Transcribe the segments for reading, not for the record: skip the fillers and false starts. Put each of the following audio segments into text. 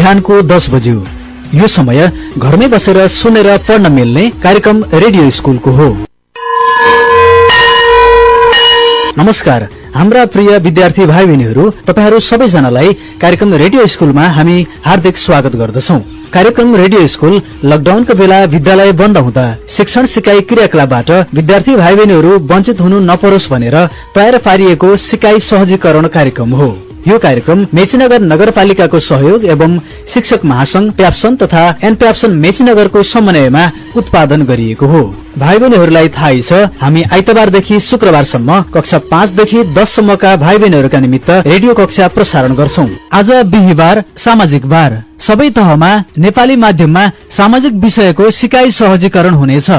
बिहानको 10 बज्यो। यो समय घरमै बसेर सुनेर पढ्न मिल्ने कार्यक्रम रेडियो स्कुलको हो। नमस्कार हाम्रा प्रिय विद्यार्थी भाइ बहिनीहरू, तपाईहरू सबैजनालाई कार्यक्रम रेडियो स्कुलमा हामी हार्दिक स्वागत गर्दछौं। कार्यक्रम रेडियो स्कुल लकडाउनको बेला विद्यालय बन्द हुँदा शिक्षण सिकाइ क्रियाकलापबाट विद्यार्थी भाइ बहिनीहरू वञ्चित हुनु नपरोस् भनेर तयार पारिएको सिकाइ सहजीकरण कार्यक्रम हो। यो कार्यक्रम मेचीनगर नगरपालिकाको सहयोग एवं शिक्षक महासंघ प्याप्सन तथा एनप्याप्सन मेचीनगरको समन्वयमा उत्पादन गरिएको हो। भाइ बहिनीहरूलाई थाहै छ, हामी आइतबारदेखि शुक्रबारसम्म कक्षा 5 देखि 10 सम्मका भाइ बहिनीहरूका निमित्त रेडियो कक्षा प्रसारण गर्छौं। आज बिहीबार सामाजिक बार, सबै तहमा नेपाली माध्यममा सामाजिक विषयको सिकाइ सहजीकरण हुनेछ।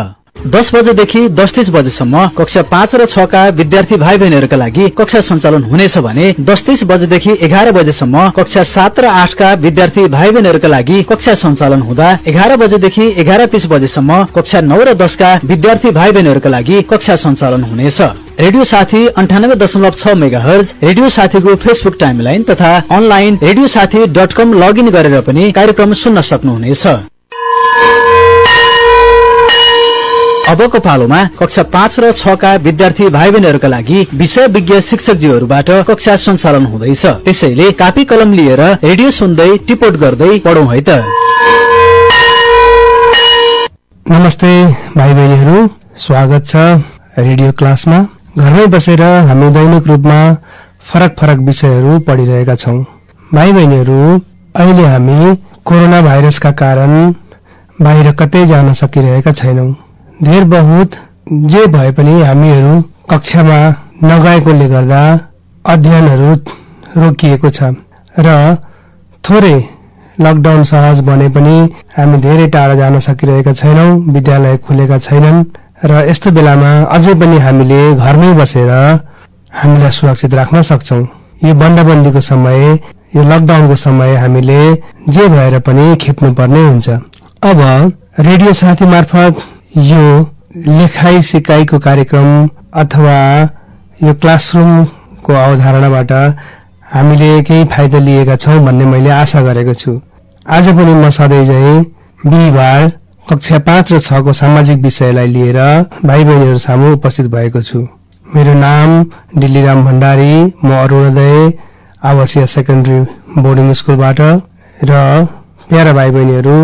10 बजेदेखि 10:30 बजेसम्म कक्षा 5 र 6 का विद्यार्थी भाइ बहिनीहरूका लागि कक्षा सञ्चालन हुनेछ भने 10:30 बजेदेखि 11 बजेसम्म कक्षा 7 र 8 का विद्यार्थी भाइ बहिनीहरूका लागि कक्षा सञ्चालन हुँदा 11 बजेदेखि 11:30 बजेसम्म कक्षा 9 र 10 का विद्यार्थी भाइ बहिनीहरूका लागि कक्षा सञ्चालन हुनेछ। रेडियो साथी 98.6 मेगाहर्ज, रेडियो साथीको फेसबुक टाइमलाइन तथा अनलाइन रेडियोसाथी.com लगइन गरेर पनि कार्यक्रम सुन्न सक्नुहुनेछ। अबको पालोमा कक्षा 5 र 6 का विद्यार्थी भाइ बहिनीहरूका लागि विषय विज्ञ शिक्षकज्यूहरूबाट कक्षा सञ्चालन हुँदैछ। त्यसैले कापी कलम लिएर रेडियो सुन्दै टिपोट गर्दै पढौं है त। नमस्ते भाइ बहिनीहरू, स्वागत छ रेडियो क्लासमा। घरमै बसेर हामी दैनिक रूपमा फरक फरक विषयहरू पढिरहेका छौं। भाइ बहिनीहरू, अहिले हामी कोरोना भाइरसका कारण बाहिर कतै जान सकिरहेका छैनौं। धेर बहुत जे भए पनि हामीहरू कक्षामा नगएकोले गर्दा अध्ययनहरू रोकिएको छ र थोरै लकडाउन सहज बने पनि हामी धेरै टाढा जान सकिरहेका छैनौं। विद्यालय खुलेका छैनन् र यस्तो बेलामा अझै पनि हामीले घरमै बसेर हामीलाई सुरक्षित राख्न सक्छौं। यो बन्दाबन्दीको समय, यो लकडाउनको समय हामीले जे भएर पनि खेप्नुपर्ने हुन्छ। अब रेडियो साथी मार्फत यो लेखाइ सिकाइको कार्यक्रम अथवा यो क्लासरूमको अवधारणाबाट हामीले केही फाइदा लिएका छौं भन्ने मैले आशा गरेको छु। आज पनि म सधैँ झैं बिहीबार कक्षा 5 र 6 को सामाजिक विषयलाई लिएर भाइ बहिनीहरू सामु उपस्थित भएको छु। मेरो नाम डिल्लीराम भण्डारी, म अरुणोदय आवासीय सेकेन्डरी बोर्डिङ स्कुलबाट। र प्यारा भाइ बहिनीहरू,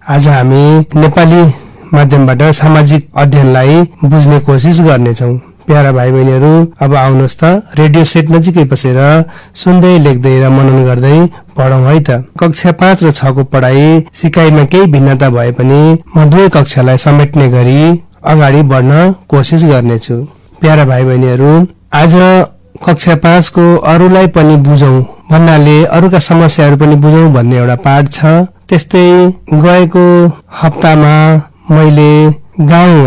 आज हामी नेपाली माध्यमबाट सामाजिक अध्ययनलाई बुझ्ने कोसिस गर्नेछौं। प्यारा भाइ बहिनीहरू, अब आउनुहोस् त रेडियो सेट नजिकै बसेर सुन्दै लेख्दै र मनन गर्दै पढौं है त। कक्षा 5 र 6 को पढाइ सिकाइमा केही भिन्नता भए पनि म दुवै कक्षालाई समेट्ने गरी अगाडि बढ्न कोसिस गर्नेछु। प्यारा भाइ बहिनीहरू, आज कक्षा 5 को अरूलाई पनि बुझौं भन्नाले अरूका समस्याहरू पनि बुझौं भन्ने एउटा पाठ छ। त्यस्तै गएको हप्तामा मैले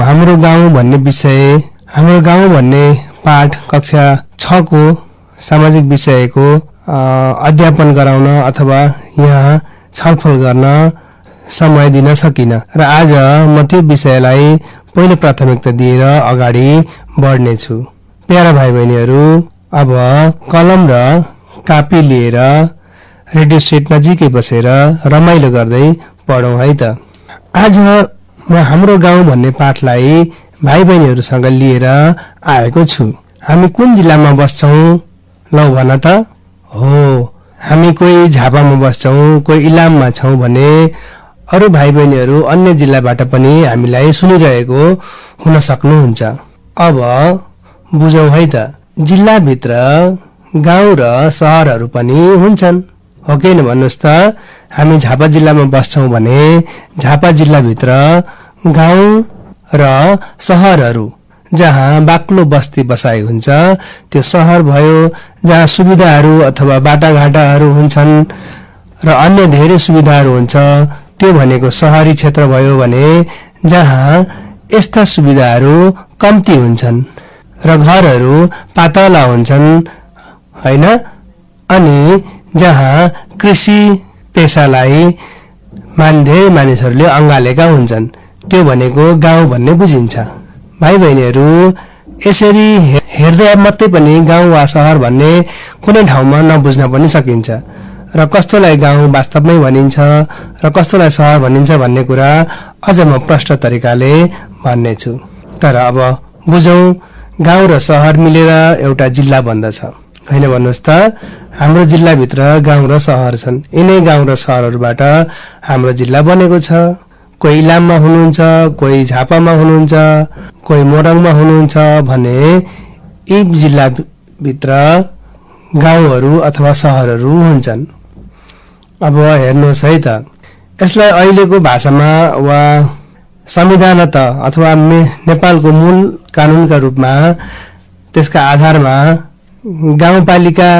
हाम्रो गाउँ भन्ने विषय, हाम्रो गाउँ भन्ने पाठ कक्षा 6 को सामाजिक विषयको अध्यापन गराउन अथवा यहाँ छलफल गर्न समय दिन सकिन र आज म त्यो विषयलाई पहिलो प्राथमिकता दिएर अगाडि बढ्नेछु। प्यारा भाइ बहिनीहरू, अब कलम र कापी लिएर रेडियो सेट नजिकै बसेर रमाइलो गर्दै पढौं है त। आज म हाम्रो गाउँ भन्ने पाठलाई भाइ बहिनीहरूसँग लिएर आएको छु। हामी कुन जिल्लामा बस्छौं लौ भन त? हो, हामी कोही झापामा बस्छौं, कोही इलाममा छौं भने अरू भाइ बहिनीहरू अन्य जिल्लाबाट पनि हामीलाई सुनिरहेको हुन सक्नुहुन्छ। अब बुझौं है त, जिल्लाभित्र गाउँ र शहरहरू पनि हुन्छन्, हो कि न भन्नुहोस् त? हामी झापा जिल्लामा बस्छौं भने झापा जिल्लाभित्र गाउँ र शहरहरू, जहाँ बाक्लो बस्ती बसाइ हुन्छ त्यो शहर भयो। जहाँ सुविधाहरू अथवा बाटाघाटाहरू हुन्छन् र अन्य धेरै सुविधाहरू हुन्छ त्यो भनेको शहरी क्षेत्र भयो भने जहाँ यस्ता सुविधाहरू कम्ती हुन्छन् र घरहरू पातला हुन्छन् हैन, अनि जहाँ कृषि पेशालाई धेरै मानिसहरूले अंगालेका हुन्छन् त्यो भनेको गाउँ भन्ने बुझिन्छ। भाइ बहिनीहरू, यसरी हेर्दै मात्रै पनि गाउँ वा शहर भन्ने कुनै ठाउँमा नबुझ्न पनि सकिन्छ र कस्तोलाई गाउँ वास्तवमै भनिन्छ र कस्तोलाई शहर भनिन्छ भन्ने कुरा अझ म प्रष्ट तरिकाले भन्नेछु। तर अब बुझौं, गाउँ र शहर मिलेर एउटा जिल्ला बन्दछ, हैन भन्नुहोस् त? हाम्रो जिल्लाभित्र गाउँ र शहर छन्। यिनै गाउँ र शहरहरूबाट हाम्रो जिल्ला बनेको छ। कोही इलाममा हुनुहुन्छ, कोही झापामा हुनुहुन्छ, कोही मोरङमा हुनुहुन्छ भने यी जिल्लाभित्र गाउँहरू अथवा शहरहरू हुन्छन्। अब हेर्नुहोस् है त, यसलाई अहिलेको भाषामा वा संविधानत अथवा नेपालको मूल कानूनका रूपमा त्यसका आधारमा गाउँपालिका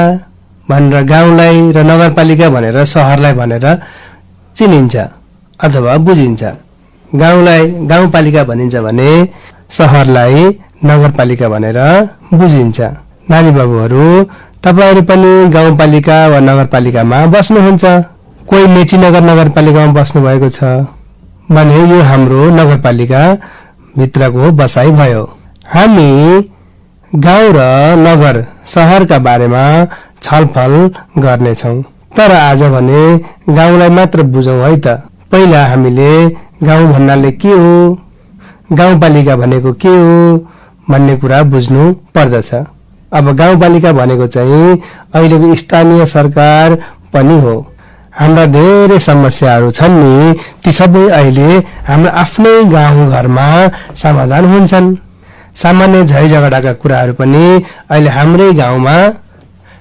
भनेर गाउँलाई र नगरपालिका भनेर शहरलाई भनेर चिनिन्छ अथवा बुझिन्छ। गाउँलाई गाउँपालिका भनिन्छ भने शहरलाई नगरपालिका भनेर बुझिन्छ। नानी बाबुहरू, तपाईहरु पनि गाउँपालिका वा नगरपालिकामा बस्नुहुन्छ। कोही मेचीनगर नगरपालिकामा बस्नु भएको छ भने यो हाम्रो नगरपालिका भित्रको बसाइ भयो। हामी गाउँ र नगर शहरका बारेमा छलफल गर्नेछौं। तर आज भने गाउँलाई मात्र बुझौं है त। पहिला हामीले गाउँ भन्नाले के हो, गाउँपालिका भनेको के हो भन्ने कुरा बुझ्नु पर्दछ। अब गाउँपालिका भनेको चाहिँ अहिलेको स्थानीय सरकार पनि हो। हाम्रा धेरै समस्याहरू छन् नि, ती सबै अहिले हाम्रो आफ्नै गाउँघरमा समाधान हुन्छन्। सामान्य झै झगडाका कुराहरू पनि अहिले हाम्रै गाउँमा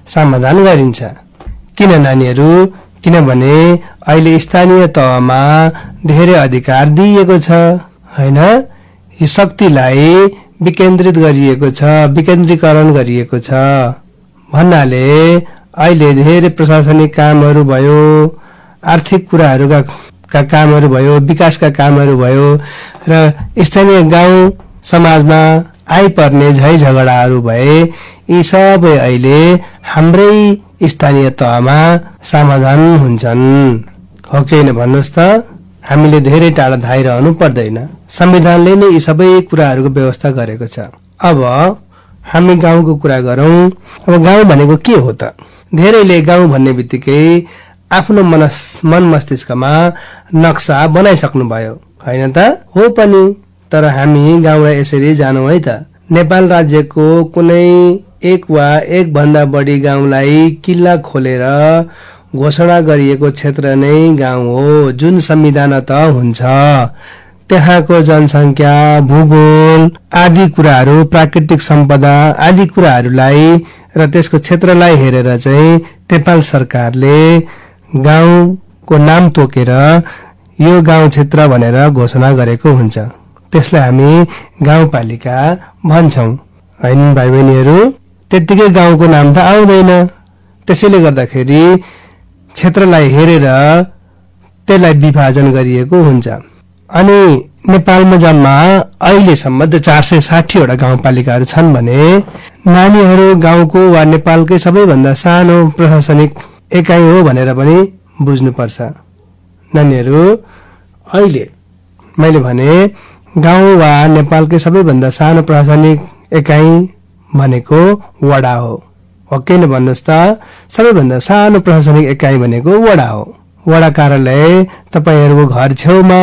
समाधान गरिन्छ। किन नानीहरू? किनभने अहिले स्थानीय तहमा धेरै अधिकार दिइएको छ, हैन? यो शक्तिलाई विकेन्द्रित गरिएको छ, विकेन्द्रीकरण गरिएको छ भन्नाले अहिले धेरै प्रशासनिक कामहरू भयो, आर्थिक कुराहरूका कामहरू भयो, विकासका कामहरू भयो र स्थानीय गाउँ समाजमा आइपर्ने झै झगडाहरू भए यी सबै अहिले हाम्रै स्थानीय तहमा समाधान हुन्छन्। हो कि हैन भन्नुहोस् त? हामीले धेरै टाढा धाइरहनु पर्दैन। संविधानले नै यी सबै कुराहरूको व्यवस्था गरेको छ। अब हामी गाउँको कुरा गरौं। अब गाउँ भनेको के हो त? धेरैले गाउँ भन्ने बित्तिकै आफ्नो मन मस्तिष्कमा नक्सा बनाइसक्नु भयो, हैन त? हो पनि, तर हामी गाउँलाई यसरी जानौं है त। नेपाल राज्यको कुनै एक वा एक भन्दा बढी गाउँलाई किल्ला खोलेर घोषणा गरिएको क्षेत्र नै गाउँ हो, जुन संविधानत हुन्छ। त्यहाँको जनसंख्या, भूगोल आदि कुराहरू, प्राकृतिक सम्पदा आदि कुराहरूलाई र त्यसको क्षेत्रलाई हेरेर चाहिँ नेपाल सरकारले गाउँको नाम तोकेर यो गाउँ क्षेत्र भनेर घोषणा गरेको हुन्छ। त्यसलाई हामी गाउँपालिका भन्छौं, हैन भाइ बहिनीहरू? त्यतिकै गाउँको नाम त आउँदैन। त्यसैले गर्दाखेरि क्षेत्रलाई हेरेर त्यसलाई विभाजन गरिएको हुन्छ। अनि नेपालमा जम्मा अहिलेसम्म 460 वटा गाउँपालिकाहरू छन् भने नानीहरू गाउँको वा नेपालकै सबैभन्दा सानो प्रशासनिक एकाइ हो भनेर पनि बुझ्नुपर्छ। नानीहरू, अहिले मैले भने गाउँ वा नेपालकै सबैभन्दा सानो प्रशासनिक एकाइ भनेको वडा हो। हो कि हैन भन्नुहोस् त? सबैभन्दा सानो प्रशासनिक एकाइ भनेको वडा हो। वडा कार्यालय तपाईहरुको घर छेउमा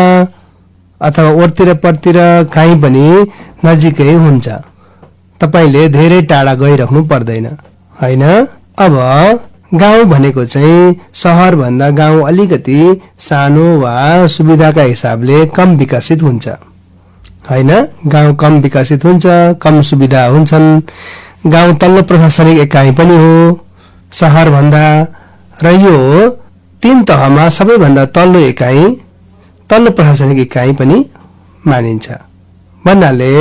अथवा ओरतिर परतिर कहीँ पनि नजिकै हुन्छ। तपाईले धेरै टाढा गइराख्नु पर्दैन, हैन? अब गाउँ भनेको चाहिँ शहर भन्दा गाउँ अलिकति सानो वा सुविधाका हिसाबले कम विकसित हुन्छ, हैन? गाउँ कम विकसित हुन्छ, कम सुविधा हुन्छन्। गाउँ तल्लो प्रशासनिक एकाइ पनि हो शहर भन्दा, र यो 3 तहमा सबैभन्दा तल्लो एकाइ, तल्लो प्रशासनिक एकाइ पनि मानिन्छ। भन्नाले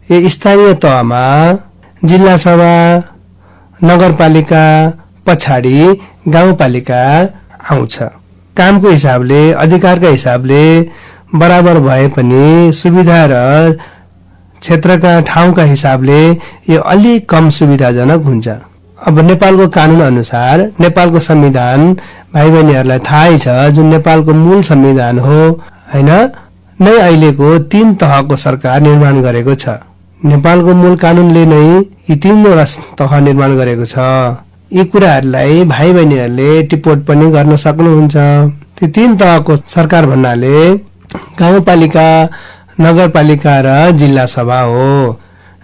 यो स्थानीय तहमा जिल्ला सभा, नगरपालिका पछाडि गाउँपालिका आउँछ। कामको हिसाबले, अधिकारका हिसाबले बराबर भए पनि सुविधा र क्षेत्रका ठाउँका हिसाबले यो अलि कम सुविधाजनक हुन्छ। अब नेपालको कानून अनुसार, नेपालको संविधान भाइ बहिनीहरूलाई थाहै छ, जुन नेपालको मूल संविधान हो, हैन? नै अहिलेको 3 तहको सरकार निर्माण गरेको छ। नेपालको मूल कानूनले नै यी 3 तह निर्माण गरेको छ। यी कुराहरूलाई भाइ बहिनीहरूले टिपोट पनि गर्न सक्नुहुन्छ। ती 3 तहको सरकार भन्नाले गाउँपालिका, नगरपालिका र जिल्ला सभा हो,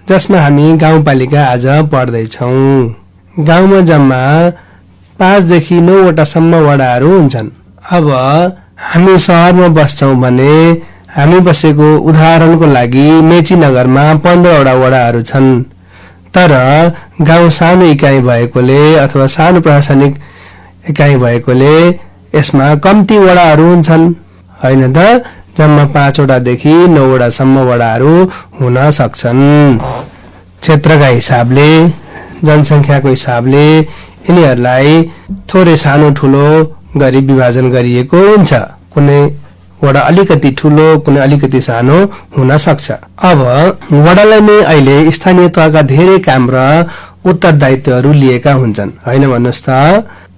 जसमा हामी गाउँपालिका आज पढ्दैछौँ। गाउँमा जम्मा 5 देखि 9 वटासम्म वडाहरू हुन्छन्। अब हामी शहरमा बस्छौं भने हामी बसेको उदाहरणको लागि मेची नगरमा 15 वटा वडाहरू छन्। तर गाउँ सानो इकाइ भएकोले अथवा सानो प्रशासनिक इकाइ भएकोले यसमा कम्ती वडाहरू हुन्छन्, हैन त? जम्मा 5 वटादेखि 9 वटासम्म वडाहरू हुन सक्छन्। क्षेत्रका हिसाबले, जनसंख्याको हिसाबले यिनीहरूलाई थोरै सानो ठुलो गरी विभाजन गरिएको हुन्छ। कुनै वडा अलिकति ठुलो, कुनै अलिकति सानो हुन सक्छ। अब वडालाई नै अहिले स्थानीय तहका धेरै काम र उत्तरदायित्वहरू लिएका हुन्छन्, हैन भन्नुहोस् त?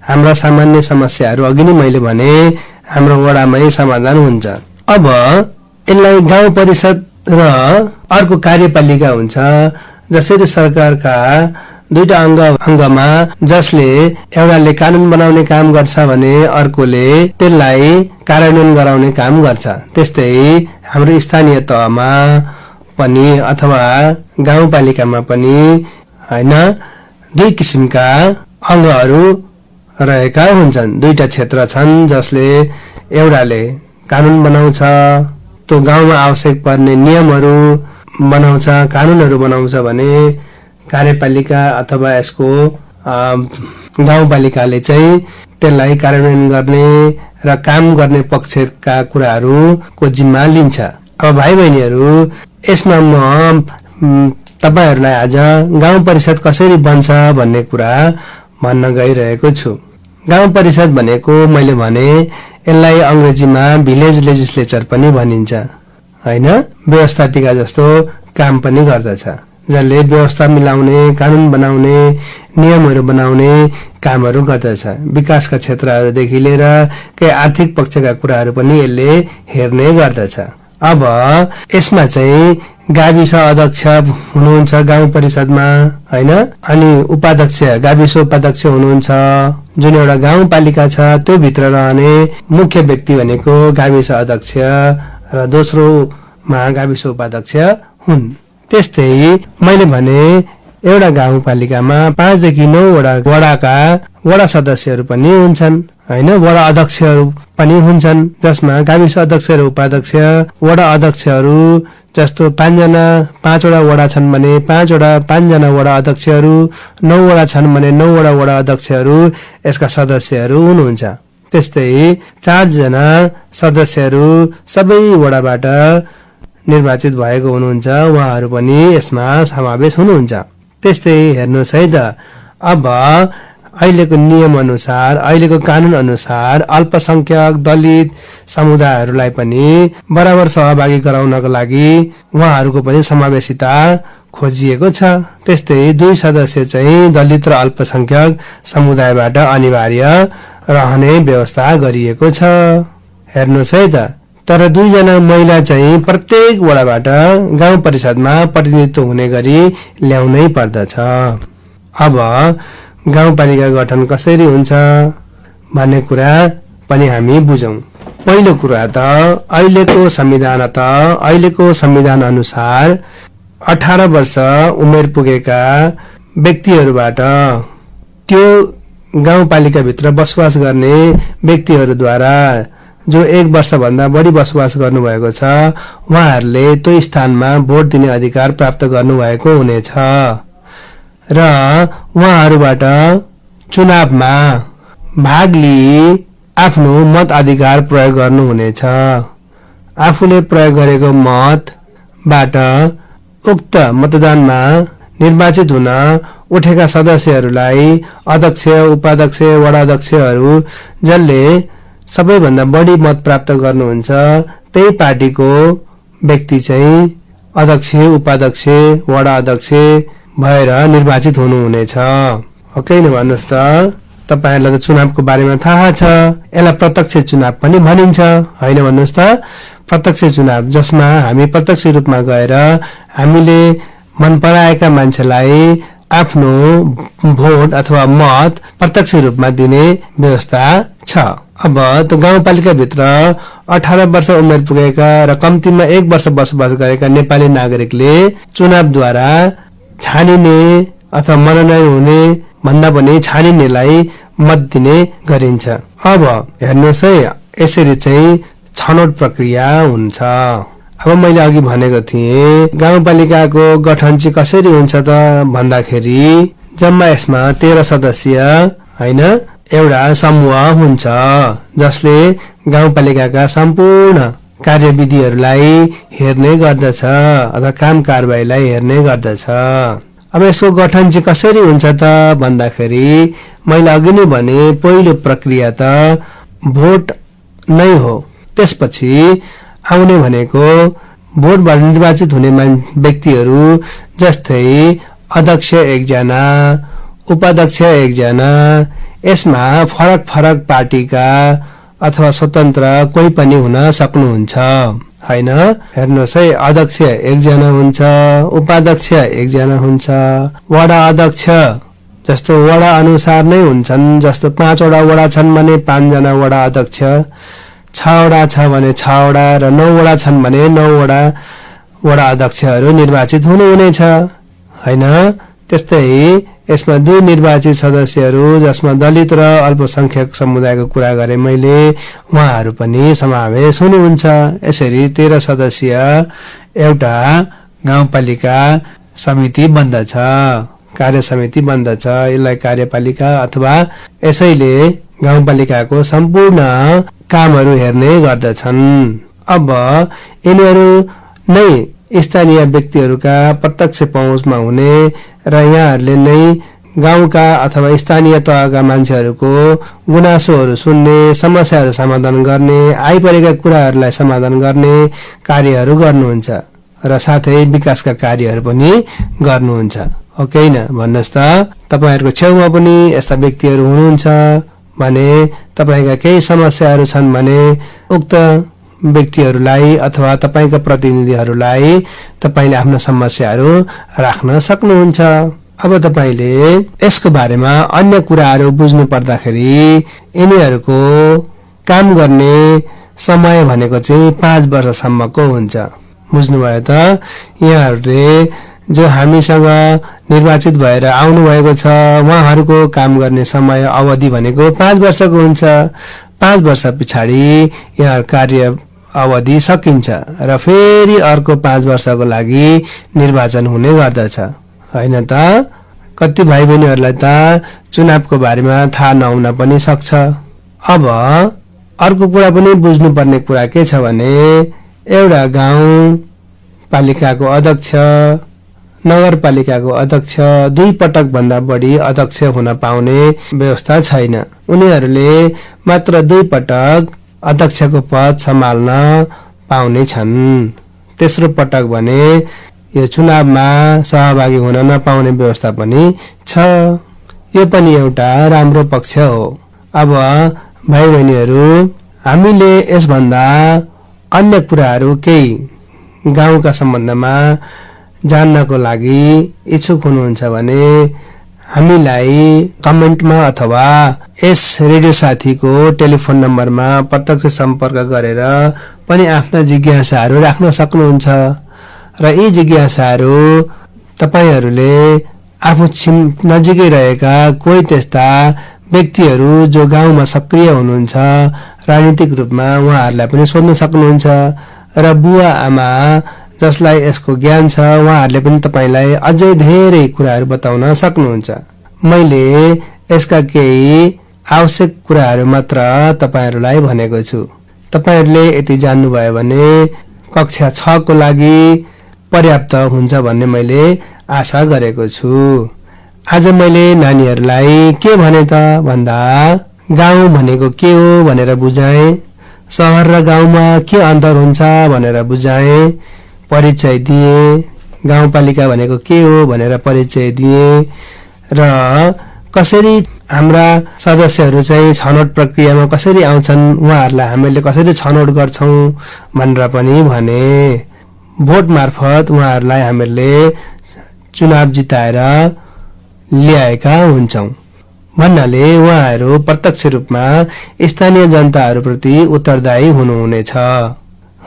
हाम्रा सामान्य समस्याहरू अघि नै मैले भने हाम्रो वडामै समाधान हुन्छ। अब यसलाई गाउँ परिषद र अर्को कार्यपालिका हुन्छ। जसरी सरकारका 2टा अङ्गमा जसले एउटाले कानून बनाउने काम गर्छ भने अर्कोले त्यसलाई कार्यान्वयन गराउने काम गर्छ, त्यस्तै हाम्रो स्थानीय तहमा पनि अथवा गाउँपालिकामा पनि हैन 2 किसिमका अङ्गहरू रहेका हुन्छन्। 2टा क्षेत्र छन् जसले एउटाले कानून बनाउँछ, त्यो गाउँमा आवश्यक पर्ने नियमहरू बनाउँछ, कानूनहरू बनाउँछ भने कार्यपालिका अथवा यसको गाउँपालिकाले चाहिँ त्यसलाई कार्यान्वयन गर्ने र काम गर्ने पक्षका कुराहरूको जिम्मा लिन्छ। अब भाइ बहिनीहरू, यसमा म तपाईहरुलाई आज गाउँ परिषद कसरी बन्छ भन्ने कुरा भन्न गइरहेको छु। गाउँ परिषद भनेको मैले भने यसलाई अंग्रेजीमा भिलेज लेजिस्लेचर पनि भनिन्छ, हैन? व्यवस्थापिका जस्तो काम पनि गर्दछ, जसले व्यवस्था मिलाउने, कानून बनाउने, नियमहरू बनाउने कामहरू गर्दछ। विकासका क्षेत्रहरूदेखि लिएर केही आर्थिक पक्षका कुराहरू पनि यसले हेर्ने गर्दछ। अब यसमा चाहिँ गाविस अध्यक्ष हुनुहुन्छ गाउँ परिषदमा, हैन? अनि उपाध्यक्ष, गाविस उपाध्यक्ष हुनुहुन्छ। जुन एउटा गाउँपालिका छ त्यो भित्र रहने मुख्य व्यक्ति भनेको गाविस अध्यक्ष र दोस्रोमा गाविस उपाध्यक्ष हुन्। त्यस्तै मैले भने एउटा गाउँपालिकामा 5 देखि 9 वडाका वडा सदस्यहरू पनि हुन्छन्, हैन? वडा अध्यक्षहरू पनि हुन्छन्, जसमा गाविस अध्यक्ष र उपाध्यक्ष, वडा अध्यक्षहरू जस्तो 5 वटा वडा छन् भने 5 जना वडा अध्यक्षहरू, 9 वडा छन् भने 9 वडा वडा अध्यक्षहरू यसका सदस्यहरू हुनुहुन्छ। त्यस्तै 4 जना सदस्यहरू सबै वडाबाट निर्वाचित भएको हुनुहुन्छ, उहाँहरू पनि यसमा समावेश हुनुहुन्छ। त्यस्तै हेर्नुहोस् है त, अब अहिलेको नियम अनुसार, अहिलेको कानून अनुसार अल्पसंख्यक दलित समुदायहरूलाई पनि बराबर सहभागी गराउनको लागि उहाँहरूको पनि समावेशिता खोजिएको छ। त्यस्तै 2 सदस्य चाहिँ दलित र अल्पसंख्यक समुदायबाट अनिवार्य रहने व्यवस्था गरिएको छ। हेर्नुहोस् है त, तर 2 जना महिला चाहिँ प्रत्येक वडाबाट गाउँ परिषदमा प्रतिनिधित्व हुने गरी ल्याउनै पर्दछ। अब गाउँपालिका गठन कसरी हुन्छ भन्ने कुरा पनि हामी बुझौं। पहिलो कुरा त अहिलेको संविधान अनुसार 18 वर्ष उमेर पुगेका व्यक्तिहरूबाट त्यो गाउँपालिका भित्र बसोबास गर्ने व्यक्तिहरूद्वारा जो 1 वर्ष भन्दा बढी बसोबास गर्नुभएको छ उहाँहरूले त्यो स्थानमा भोट दिने अधिकार प्राप्त गर्नुभएको हुनेछ र उहाँहरूबाट चुनावमा भाग लिई आफ्नो मत अधिकार प्रयोग गर्नुहुनेछ। आफूले प्रयोग गरेको मतबाट उक्त मतदानमा निर्वाचित हुन उठेका सदस्यहरूलाई अध्यक्ष, उपाध्यक्ष, वडाध्यक्षहरू जसले सबैभन्दा बढी मत प्राप्त गर्नुहुन्छ त्यही पार्टीको व्यक्ति चाहिँ अध्यक्ष, उपाध्यक्ष, वडा अध्यक्ष भएर निर्वाचित हुनुहुनेछ। ओके न भन्नुहोस् त, तपाईहरुलाई त चुनावको बारेमा थाहा छ। यसलाई प्रत्यक्ष चुनाव पनि भनिन्छ, हैन भन्नुहोस् त? प्रत्यक्ष चुनाव जसमा हामी प्रत्यक्ष रूपमा गएर हामीले मन पराएका मान्छेलाई आफ्नो भोट अथवा मत प्रत्यक्ष रूपमा दिने व्यवस्था छ। अब त गाउँपालिका भित्र 18 वर्ष उमेर पुगेका र कम्तीमा 1 वर्ष बसोबास गरेका नेपाली नागरिकले चुनावद्वारा छानिने अथवा मनोनयन हुने भन्दा पनि छानिनेलाई मत दिने गरिन्छ। अब हेर्नुहोस् है, यसरी चाहिँ छनौट प्रक्रिया हुन्छ। अब मैले अघि भनेको थिएँ गाउँपालिकाको गठन चाहिँ कसरी हुन्छ त भन्दाखेरि जम्मा यसमा 13 सदस्य हैन एउटा समूह हुन्छ जसले गाउँपालिकाका सम्पूर्ण कार्यविधिहरूलाई हेर्ने गर्दछ अथवा काम कारबाहीलाई हेर्ने गर्दछ। अब यसको गठन चाहिँ कसरी हुन्छ त भन्दाखेरि मैले अघि नै भने पहिलो प्रक्रिया त भोट नै हो। त्यसपछि आउने भनेको भोटबाट निर्वाचित हुने व्यक्तिहरू जस्तै अध्यक्ष 1 जना, उपाध्यक्ष 1 जना, यसमा फरक फरक पार्टीका अथवा स्वतन्त्र कोही पनि हुन सक्नुहुन्छ हैन। हेर्नुहोस् है, अध्यक्ष 1 जना हुन्छ, उपाध्यक्ष 1 जना हुन्छ, वडा अध्यक्ष जस्तो वडा अनुसार नै हुन्छन्। जस्तो 5 वडा वडा छन् भने 5 जना वडा अध्यक्ष, 6 वडा छ भने 6 वडा र 9 वडा छन् भने 9 वडा वडा अध्यक्षहरू निर्वाचित हुनुहुनेछ हैन। त्यस्तै यसमा 2 निर्वाचित सदस्यहरू जसमा दलित र अल्पसंख्यक समुदायको कुरा गरे मैले, उहाँहरू पनि समावेश हुनुहुन्छ। यसरी 13 सदस्यीय एउटा गाउँपालिका समिति बन्दछ, कार्य समिति बन्दछ। यसलाई कार्यपालिका अथवा यसैले गाउँपालिकाको सम्पूर्ण कामहरू हेर्ने गर्दछन्। अब यिनीहरू नै स्थानीय व्यक्तिहरूका प्रत्यक्ष पहुँचमा हुने र यहाँहरूले नै गाउँका अथवा स्थानीय तहका मान्छेहरूको गुनासोहरू सुन्ने, समस्याहरू समाधान गर्ने, आइपरेका कुराहरूलाई समाधान गर्ने कार्यहरू गर्नुहुन्छ र साथै विकासका कार्यहरू पनि गर्नुहुन्छ। हो कि हैन भन्नुहोस् त। तपाईहरुको छेउमा पनि यस्ता व्यक्तिहरू हुनुहुन्छ भने तपाईका केही समस्याहरू छन् भने उक्त व्यक्तिहरूलाई अथवा तपाईका प्रतिनिधिहरूलाई तपाईले आफ्नो समस्याहरू राख्न सक्नुहुन्छ। अब तपाईले यसको बारेमा अन्य कुराहरू बुझ्नु पर्दाखेरि यिनीहरूको काम गर्ने समय भनेको चाहिँ 5 वर्षसम्मको हुन्छ। बुझ्नुभयो त। यहाँहरूले जो हामीसँग निर्वाचित भएर आउनु भएको छ उहाँहरूको काम गर्ने समय अवधि भनेको 5 वर्षको हुन्छ। 5 वर्ष पछाडि यहाँ कार्य अवधि सकिन्छ र फेरि अर्को 5 वर्षको लागि निर्वाचन हुने गर्दछ हैन त। कति भाइ बहिनीहरूलाई त चुनावको बारेमा थाहा नहुन पनि सक्छ। अब अर्को कुरा पनि बुझ्नुपर्ने कुरा के छ भने एउटा गाउँ पालिकाको अध्यक्ष, नगरपालिकाको अध्यक्ष 2 पटक भन्दा बढी अध्यक्ष हुन पाउने व्यवस्था छैन। उनीहरूले मात्र 2 पटक अध्यक्षको पद सम्हाल्न पाउने छन्। तेस्रो पटक भने यो चुनावमा सहभागी हुन नपाउने व्यवस्था पनि छ। यो पनि एउटा राम्रो पक्ष हो। अब भाइ बहिनीहरू, हामीले यसभन्दा अन्य कुराहरू केही गाउँका सम्बन्धमा जान्नको लागि इच्छुक हुनुहुन्छ भने हामीलाई कमेन्टमा अथवा यस रेडियो साथीको टेलिफोन नम्बरमा प्रत्यक्ष सम्पर्क गरेर पनि आफ्ना जिज्ञासाहरू राख्न सक्नुहुन्छ। र यी जिज्ञासाहरू तपाईहरूले आफू नजिकै रहेका कोही त्यस्ता व्यक्तिहरू जो गाउँमा सक्रिय हुनुहुन्छ राजनीतिक रूपमा उहाँहरूलाई पनि सोध्न सक्नुहुन्छ। र बुवा आमा जसलाई यसको ज्ञान छ उहाँहरूले पनि तपाईलाई अझै धेरै कुराहरू बताउन सक्नुहुन्छ। मैले यसका केही आवश्यक कुराहरू मात्र तपाईहरूलाई भनेको छु। तपाईहरूले यति जान्नुभयो भने कक्षा 6 को लागि पर्याप्त हुन्छ भन्ने मैले आशा गरेको छु। आज मैले नानीहरूलाई के भने त भन्दा गाउँ भनेको के हो भनेर बुझाएँ, शहर र गाउँमा के अन्तर हुन्छ भनेर बुझाएँ, परिचय दिए, गाउँपालिका भनेको के हो भनेर परिचय दिए र कसरी हाम्रा सदस्यहरू चाहिँ छनौट प्रक्रियामा कसरी आउँछन्, उहाँहरूलाई हामीले कसरी छनौट गर्छौं भनेर पनि भने। भोट मार्फत उहाँहरूलाई हामीले चुनाव जिताएर ल्याएका हुन्छौं भन्नाले उहाँहरू प्रत्यक्ष रूपमा स्थानीय जनताहरूप्रति उत्तरदायी हुनुहुनेछ,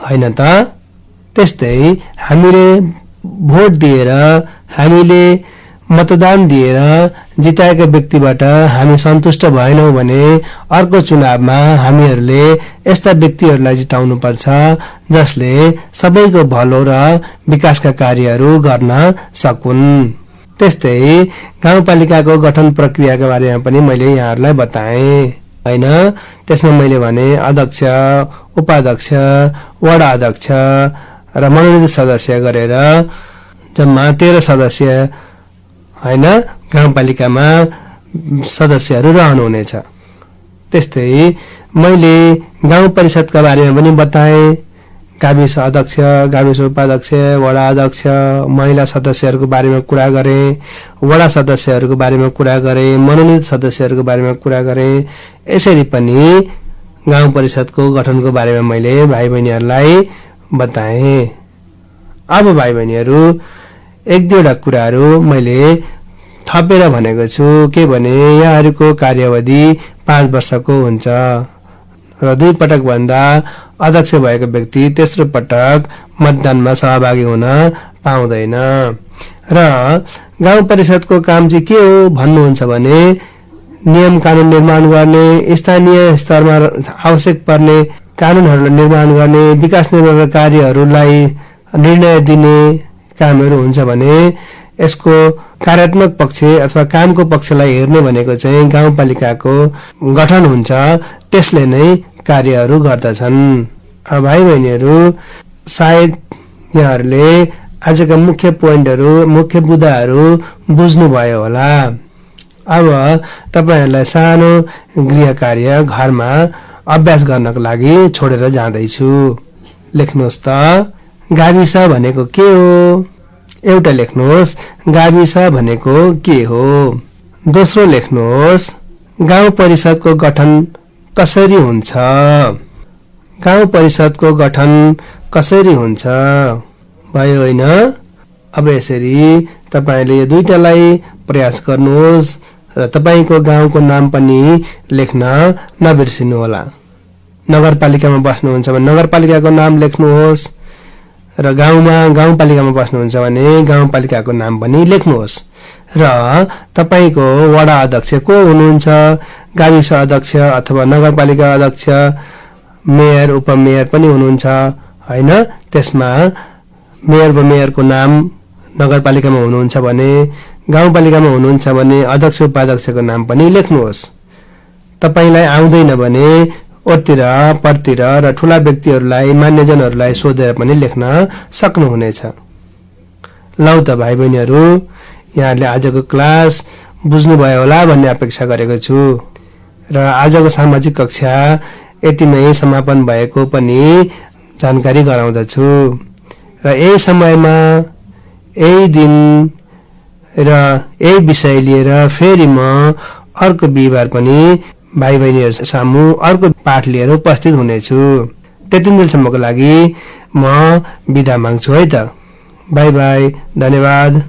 हैन त? त्यस्तै हामीले भोट दिएर, हामीले मतदान दिएर जिताएका व्यक्तिबाट हामी सन्तुष्ट भएनौं भने अर्को चुनावमा हामीहरूले यस्ता व्यक्तिहरूलाई जिताउनु पर्छ जसले सबैको भलो र विकासका कार्यहरू गर्न सकुन्। त्यस्तै गाउँपालिकाको गठन प्रक्रियाका बारेमा पनि मैले यहाँहरूलाई बताएँ, हैन? त्यसमा मैले भने अध्यक्ष, उपाध्यक्ष, वडा अध्यक्ष र मनोनित सदस्य गरेर जम्मा 13 सदस्य, हैन, गाउँपालिकामा सदस्यहरू रहनुहुनेछ। त्यस्तै मैले गाउँ परिषदका बारेमा पनि बताएँ। गाविस अध्यक्ष, गाविस उपाध्यक्ष, वडा अध्यक्ष, महिला सदस्यहरूको बारेमा कुरा गरेँ, वडा सदस्यहरूको बारेमा कुरा गरेँ, मनोनित सदस्यहरूको बारेमा कुरा गरेँ। यसरी पनि गाउँ परिषदको गठनको बारेमा मैले भाइ बहिनीहरूलाई बताएँ। अब भाइ बहिनीहरू एक दुईवटा कुराहरू मैले थपेर भनेको छु। के भने यहाँहरूको कार्यावधि 5 वर्षको हुन्छ र 2 पटक भन्दा अध्यक्ष भएको व्यक्ति तेस्रो पटक मतदानमा सहभागी हुन पाउँदैन। र गाउँ परिषदको काम चाहिँ के हो भन्नुहुन्छ भने नियम कानून निर्माण गर्ने, स्थानीय स्तरमा आवश्यक पर्ने कानूनहरूलाई निर्माण गर्ने, विकास निर्माण कार्यहरूलाई निर्णय दिने कामहरू हुन्छ भने यसको कार्यात्मक पक्ष अथवा कामको पक्षलाई हेर्ने भनेको चाहिँ गाउँपालिकाको गठन हुन्छ, त्यसले नै कार्यहरू गर्दछन्। भाइ बहिनीहरू सायद यहाँहरूले आजका मुख्य पोइन्टहरू, मुख्य मुद्दाहरू बुझ्नुभयो होला। अब तपाईहरुलाई सानो गृह कार्य घरमा अभ्यास गर्नको लागि छोडेर जाँदैछु। लेख्नुहोस् त गाविस भनेको के हो? एउटा लेख्नुहोस् गाविस भनेको के हो। दोस्रो लेख्नुहोस् गाउँ परिषदको गठन कसरी हुन्छ? गाउँ परिषदको गठन कसरी हुन्छ? भयो हैन? अब यसरी तपाईले यो दुईटालाई प्रयास गर्नुहोस् र तपाईको गाउँको नाम पनि लेख्न नबिर्सिनु होला। नगरपालिकामा बस्नुहुन्छ भने नगरपालिकाको नाम लेख्नुहोस् र गाउँपालिकामा बस्नुहुन्छ भने गाउँपालिकाको नाम पनि लेख्नुहोस् र तपाईको वडा अध्यक्ष को हुनुहुन्छ, गाविस अध्यक्ष अथवा नगरपालिका अध्यक्ष, मेयर उपमेयर पनि हुनुहुन्छ हैन। त्यसमा मेयर उपमेयरको नाम नगरपालिकामा हुनुहुन्छ भने, गाउँपालिकामा हुनुहुन्छ भने अध्यक्ष उपाध्यक्षको नाम पनि लेख्नुहोस्। तपाईलाई आउँदैन भने ओतिर परतिर र ठूला व्यक्तिहरूलाई, मान्यजनहरूलाई सोधेर पनि लेख्न सक्नुहुनेछ। लौ त भाइ बहिनीहरू, यहाँले आजको क्लास बुझ्नुभयो होला भन्ने अपेक्षा गरेको छु र आजको सामाजिक कक्षा यतिमै समापन भएको पनि जानकारी गराउँदछु। र यही समयमा, यही दिन र यही विषय लिएर फेरि म अर्को बिहिबार पनि भाइ बहिनीहरु सामु अर्को पाठ लिएर उपस्थित हुनेछु। त्यति बेलसम्मको लागि म बिदा माग्छु है त। बाइ बाइ, धन्यवाद।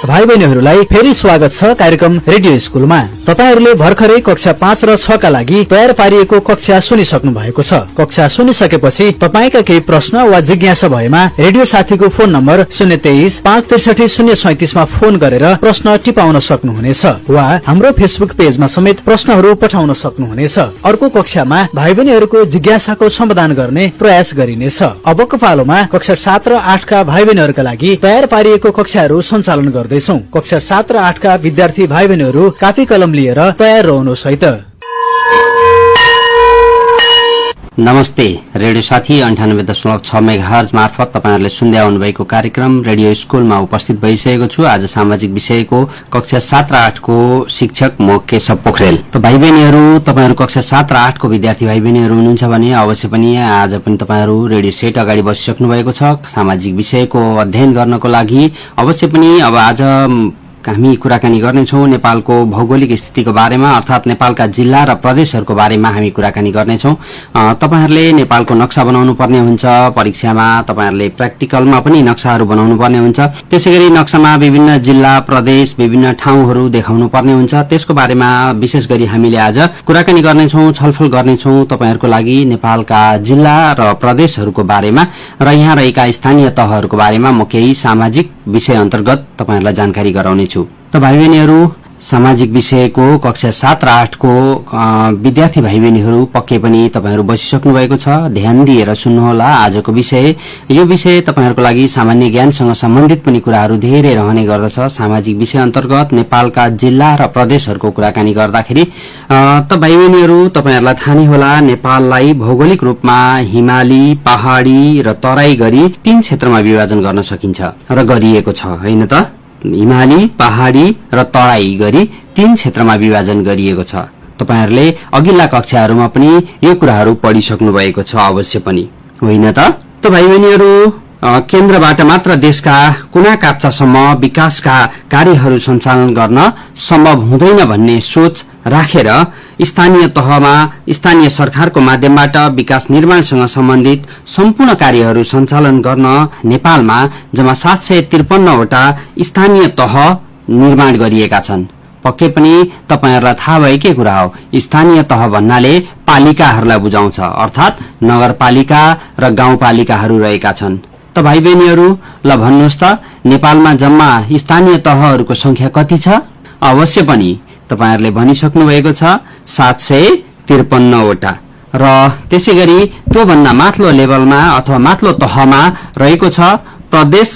भाइ बहिनीहरूलाई फेरि स्वागत छ कार्यक्रम रेडियो स्कुलमा। तपाईहरूले भर्खरै कक्षा 5 र 6 का लागि तयार पारिएको कक्षा सुनिसक्नु भएको छ। कक्षा सुनिसकेपछि तपाईका केही प्रश्न वा जिज्ञासा भएमा रेडियो साथीको फोन नम्बर 023 563 037 मा फोन गरेर प्रश्न टिपाउन सक्नुहुनेछ वा हाम्रो फेसबुक पेजमा समेत प्रश्नहरू पठाउन सक्नुहुनेछ। अर्को कक्षामा भाइ बहिनीहरूको जिज्ञासाको समाधान गर्ने प्रयास गरिनेछ। अबको पालोमा कक्षा 7 र 8 का भाइ बहिनीहरूका लागि तयार पारिएको कक्षाहरू सञ्चालन गर्दैछौं। कक्षा 7 र 8 का विद्यार्थी भाइ बहिनीहरू कापी कलम लिएर तयार रहनुहोस् है त। नमस्ते, रेडियो साथी 98.6 मेगाहर्ज मार्फत तपाईहरुले सुन्दै आउनु भएको कार्यक्रम रेडियो स्कुलमा उपस्थित भइसकेको छु। आज सामाजिक विषयको कक्षा 7 र 8 को शिक्षक म केशव पोखरेल। त भाइ बहिनीहरू, तपाईहरु कक्षा 7 र 8 को विद्यार्थी भाइ बहिनीहरू हुनुहुन्छ भने अवश्य पनि आज पनि तपाईहरु रेडियो सेट अगाडि बसिसक्नु भएको छ। सामाजिक विषयको अध्ययन गर्नको लागि अवश्य पनि अब आज हामी कुराकानी गर्नेछौँ नेपालको भौगोलिक स्थितिको बारेमा, अर्थात नेपालका जिल्ला र प्रदेशहरूको बारेमा हामी कुराकानी गर्नेछौँ। तपाईहरुले नेपालको नक्सा बनाउनु पर्ने हुन्छ, परीक्षामा तपाईहरुले प्र्याक्टिकलमा पनि नक्साहरू बनाउनु पर्ने हुन्छ। त्यसैगरी नक्सामा विभिन्न जिल्ला, प्रदेश, विभिन्न ठाउँहरू देखाउनु पर्ने हुन्छ। त्यसको बारेमा विशेष गरी हामीले आज कुराकानी गर्नेछौँ, छलफल गर्नेछौँ तपाईहरुको लागि नेपालका जिल्ला र प्रदेशहरूको बारेमा र यहाँ रहेका स्थानीय तहहरूको बारेमा म केही सामाजिक विषय अन्तर्गत तपाईहरुलाई जानकारी गराउने छु। त भाइ बहिनीहरू, सामाजिक विषयको कक्षा 7 र 8 को विद्यार्थी भाइ बहिनीहरू पक्कै पनि तपाईहरु बसिसक्नु भएको छ। ध्यान दिएर सुन्नुहोला आजको विषय। यो विषय तपाईहरुको लागि सामान्य ज्ञानसँग सम्बन्धित पनि कुराहरू धेरै रहने गर्दछ। सामाजिक विषय अन्तर्गत नेपालका जिल्ला र प्रदेशहरूको कुराकानी गर्दाखेरि त भाइ बहिनीहरू तपाईहरुलाई थाहा नै होला, नेपाललाई भौगोलिक रूपमा हिमाली, पहाडी र तराई गरी 3 क्षेत्रमा विभाजन गर्न सकिन्छ र गरिएको छ, हैन त? हिमाली, पहाडी र तराई गरी 3 क्षेत्रमा विभाजन गरिएको छ। तपाईहरुले अघिल्ला कक्षाहरूमा पनि यो कुराहरू पढिसक्नु भएको छ अवश्य पनि, होइन त? त भाइ बहिनीहरू, केन्द्रबाट मात्र देशका कुना काप्चासम्म विकासका कार्यहरू सञ्चालन गर्न सम्भव हुँदैन भन्ने सोच राखेर स्थानीय तहमा स्थानीय सरकारको माध्यमबाट विकास निर्माणसँग सम्बन्धित सम्पूर्ण कार्यहरू सञ्चालन गर्न नेपालमा जम्मा 753 वटा स्थानीय तह निर्माण गरिएका छन्। पक्कै पनि तपाईहरुलाई थाहा भएकै कुरा हो, स्थानीय तह भन्नाले पालिकाहरूलाई बुझाउँछ, अर्थात नगरपालिका र गाउँपालिकाहरू रहेका छन्। त भाइ बहिनीहरू, ल भन्नुहोस् त नेपालमा जम्मा स्थानीय तहहरूको संख्या कति छ? अवश्य पनि तपाईहरुले भनिसक्नु भएको छ 753 वटा। र त्यसैगरी त्यो भन्दा माथिल्लो लेभलमा अथवा माथिल्लो तहमा रहेको छ प्रदेश।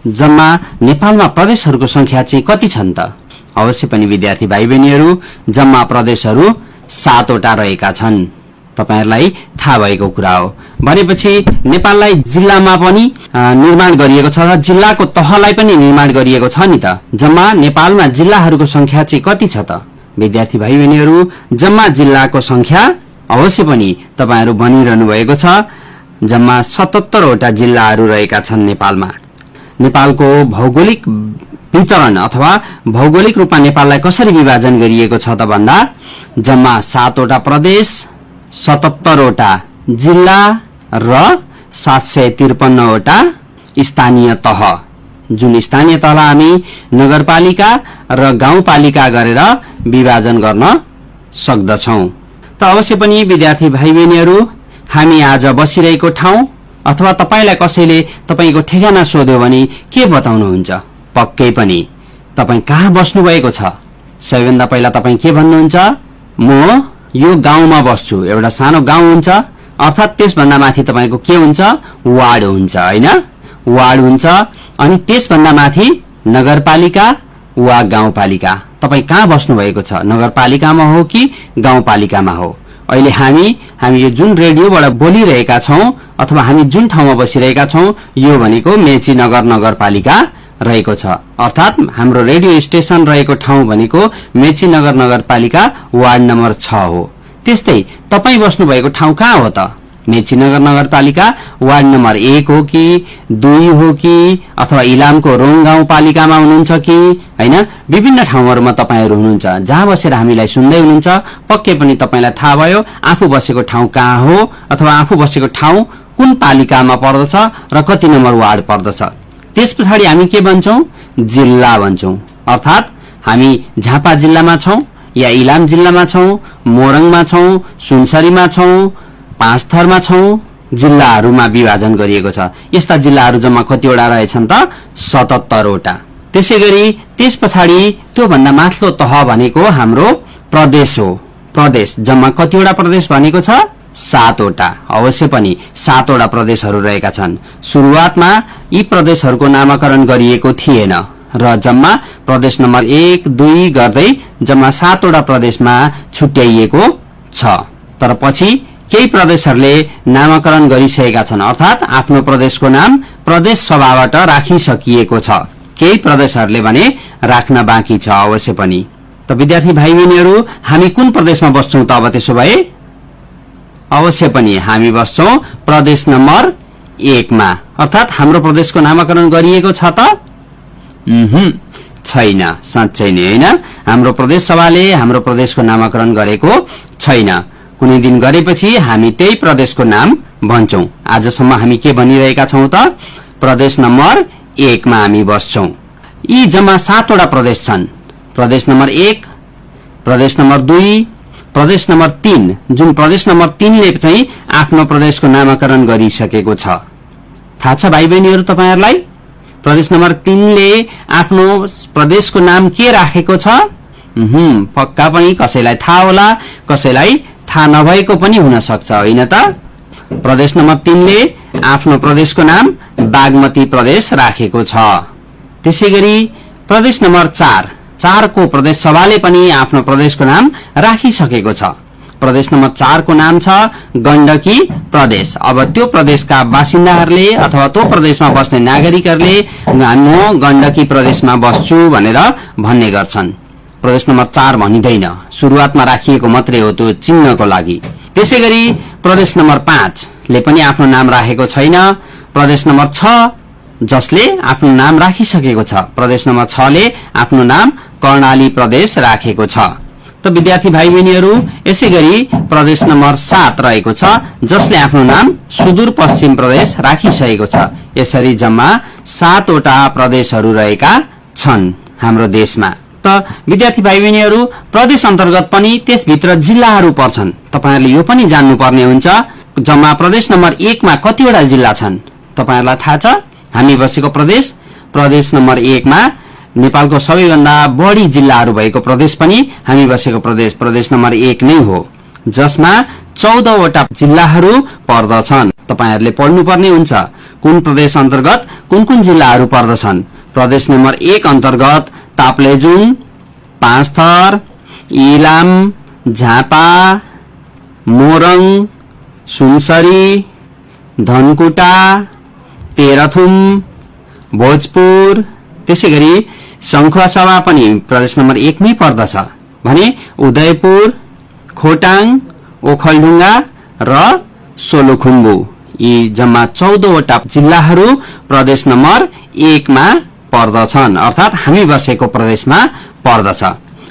जम्मा नेपालमा प्रदेशहरूको संख्या चाहिँ कति छन् त? अवश्य पनि विद्यार्थी भाइ बहिनीहरू, जम्मा प्रदेशहरू 7 वटा रहेका छन्। तपाईहरुलाई थाहा भएको कुरा हो। भनेपछि नेपाललाई जिल्लामा पनि निर्माण गरिएको छ, जिल्लाको तहलाई पनि निर्माण गरिएको छ नि त। जम्मा नेपालमा जिल्लाहरूको संख्या चाहिँ कति छ त विद्यार्थी भाइ बहिनीहरू? जम्मा जिल्लाको संख्या अवश्य पनि तपाईहरु भनिरहनु भएको छ, जम्मा 77 वटा जिल्लाहरू रहेका छन् नेपालमा। नेपालको भौगोलिक वितरण अथवा भौगोलिक रूपमा नेपाललाई कसरी विभाजन गरिएको छ त भन्दा जम्मा 7 वटा प्रदेश, 77 वटा जिल्ला र 753 वटा स्थानीय तह, जुन स्थानीय तहलाई हामी नगरपालिका र गाउँपालिका गरेर विभाजन गर्न सक्दछौं। त अवश्य पनि विद्यार्थी भाइ बहिनीहरू, हामी आज बसिरहेको ठाउँ अथवा तपाईलाई कसैले तपाईको ठेगाना सोध्यो भने के बताउनुहुन्छ? पक्कै पनि तपाई कहाँ बस्नु भएको छ? सबैभन्दा पहिला तपाई के भन्नुहुन्छ? म यो गाउँमा बस्छु। एउटा सानो गाउँ हुन्छ, अर्थात त्यसभन्दा माथि तपाईको के हुन्छ? वार्ड हुन्छ, हैन? वार्ड हुन्छ। अनि त्यसभन्दा माथि नगरपालिका वा गाउँपालिका। तपाई कहाँ बस्नु भएको छ? नगरपालिकामा हो कि गाउँपालिकामा हो? अहिले हामी यो जुन रेडियोबाट बोलिरहेका छौं अथवा हामी जुन ठाउँमा बसिरहेका छौं यो भनेको मेची नगर नगरपालिका रहेको छ। अर्थात हाम्रो रेडियो स्टेशन रहेको ठाउँ भनेको मेची नगर नगरपालिका वार्ड नम्बर 6 हो। त्यस्तै तपाई बस्नु भएको ठाउँ कहाँ हो त? मेची नगर नगरपालिका वार्ड नम्बर 1 हो कि 2 हो कि अथवा इलामको रोङ गाउँपालिकामा हुनुहुन्छ कि हैन? विभिन्न ठाउँहरुमा तपाईहरु हुनुहुन्छ। जहाँ बसेर हामीलाई सुन्दै हुनुहुन्छ पक्कै पनि तपाईलाई थाहा भयो आफू बसेको ठाउँ कहाँ हो अथवा आफू बसेको ठाउँ कुन पालिकामा पर्दछ र कति नम्बर वार्ड पर्दछ। त्यसपछि हामी के भन्छौं? जिल्ला भन्छौं। अर्थात हामी झापा जिल्लामा छौं या इलाम जिल्लामा छौं, मोरङमा छौं, सुनसरीमा छौं, पाँचथरमा छौं, जिल्लाहरूमा विभाजन गरिएको छ। यस्ता जिल्लाहरू जम्मा कतिवटा रहेछन् त? 77 वटा। त्यसैगरी त्यसपछि त्यो भन्दा माथिल्लो तह भनेको हाम्रो प्रदेश हो। प्रदेश जम्मा कतिवटा प्रदेश भनेको छ? 7 वटा। अवश्य पनि 7 वटा प्रदेशहरू रहेका छन्। सुरुवातमा यी प्रदेशहरूको नामकरण गरिएको थिएन र जम्मा प्रदेश नम्बर 1, 2 गर्दै जम्मा 7 वटा प्रदेशमा छुट्याइएको छ। तर पछि केही प्रदेशहरूले नामकरण गरिसकेका छन्, अर्थात आफ्नो प्रदेशको नाम प्रदेश सभाबाट राखिसकिएको छ। केही प्रदेशहरूले भने राख्न बाँकी छ अवश्य पनि। त विद्यार्थी भाइ बहिनीहरू, हामी कुन प्रदेशमा बस्छौं त अब त्यसो भए? अवश्य पनि हामी बस्छौं प्रदेश नम्बर 1 मा। अर्थात हाम्रो प्रदेशको नामकरण गरिएको छ त छैन। साँच्चै नै हैन, हाम्रो प्रदेश सभाले हाम्रो प्रदेशको नामाकरण गरेको छैन। कुनै दिन गरेपछि हामी त्यही प्रदेशको नाम भन्छौं। आजसम्म हामी के भनिरहेका छौं त? प्रदेश नम्बर 1 मा हामी बस्छौं। यी जम्मा 7 वटा प्रदेश छन्। प्रदेश नम्बर 1, प्रदेश नम्बर 2, प्रदेश नम्बर 3, जुन प्रदेश नम्बर 3 ले चाहिँ आफ्नो प्रदेशको नामाकरण गरिसकेको छ। थाहा छ भाइ बहिनीहरु तपाईहरुलाई? प्रदेश नम्बर 3 ले आफ्नो प्रदेशको नाम के राखेको छ? पक्का पनि कसैलाई थाहा होला, कसैलाई थाहा नभएको पनि हुन सक्छ, हैन त? प्रदेश नम्बर 3 ले आफ्नो प्रदेशको नाम बागमती प्रदेश राखेको छ। त्यसैगरी प्रदेश नम्बर 4 को प्रदेश सभाले पनि आफ्नो प्रदेशको नाम राखिसकेको छ। प्रदेश नम्बर 4 को नाम छ गण्डकी प्रदेश। अब त्यो प्रदेशका बासिन्दाहरूले अथवा त्यो प्रदेशमा बस्ने नागरिकहरूले म गण्डकी प्रदेशमा बस्छु भनेर भन्ने गर्छन्। प्रदेश नम्बर 4 भनिदैन, सुरुवातमा राखिएको मात्रै हो त्यो चिन्हको लागि। त्यसैगरी प्रदेश नम्बर 5 ले पनि आफ्नो नाम राखेको छैन। प्रदेश नम्बर 6 जसले आफ्नो नाम राखिसकेको छ। प्रदेश नम्बर 6 ले आफ्नो नाम कर्णाली प्रदेश राखेको छ। त विद्यार्थी भाइ बहिनीहरु, यसैगरी प्रदेश नम्बर 7 रहेको छ जसले आफ्नो नाम सुदूरपश्चिम प्रदेश राखिसकेको छ। यसरी जम्मा 7 वटा प्रदेशहरू रहेका छन् हाम्रो देशमा। त विद्यार्थी भाइ बहिनीहरु, प्रदेश अन्तर्गत पनि त्यसभित्र जिल्लाहरू पर्छन्। तपाईहरुले यो पनि जान्नुपर्ने हुन्छ, जम्मा प्रदेश नम्बर 1 मा कतिवटा जिल्ला छन्? तपाईहरुलाई थाहा छ? हामी बसेको प्रदेश नम्बर 1 मा नेपालको सबैभन्दा बढी जिल्लाहरू भएको प्रदेश पनि हामी बसेको प्रदेश नम्बर 1 नै हो, जसमा 14 वटा जिल्लाहरू पर्दछन्। तपाईहरुले पढ्नुपर्ने हुन्छ कुन प्रदेश अन्तर्गत कुन जिल्लाहरू पर्दछन्। प्रदेश नम्बर 1 अन्तर्गत ताप्लेजुङ, पाँचथर, इलाम, झापा, मोरङ, सुनसरी, धनकुटा, तेह्रथुम, भोजपुर, त्यसैगरी शंखुवासभा पनि प्रदेश नम्बर 1 मै पर्दछ भने उदयपुर, खोटाङ, ओखलढुङ्गा र सोलुखुम्बु यी जम्मा 14 वटा जिल्लाहरू प्रदेश नम्बर 1 मा पर्दछन्, अर्थात हामी बसेको प्रदेशमा पर्दछ।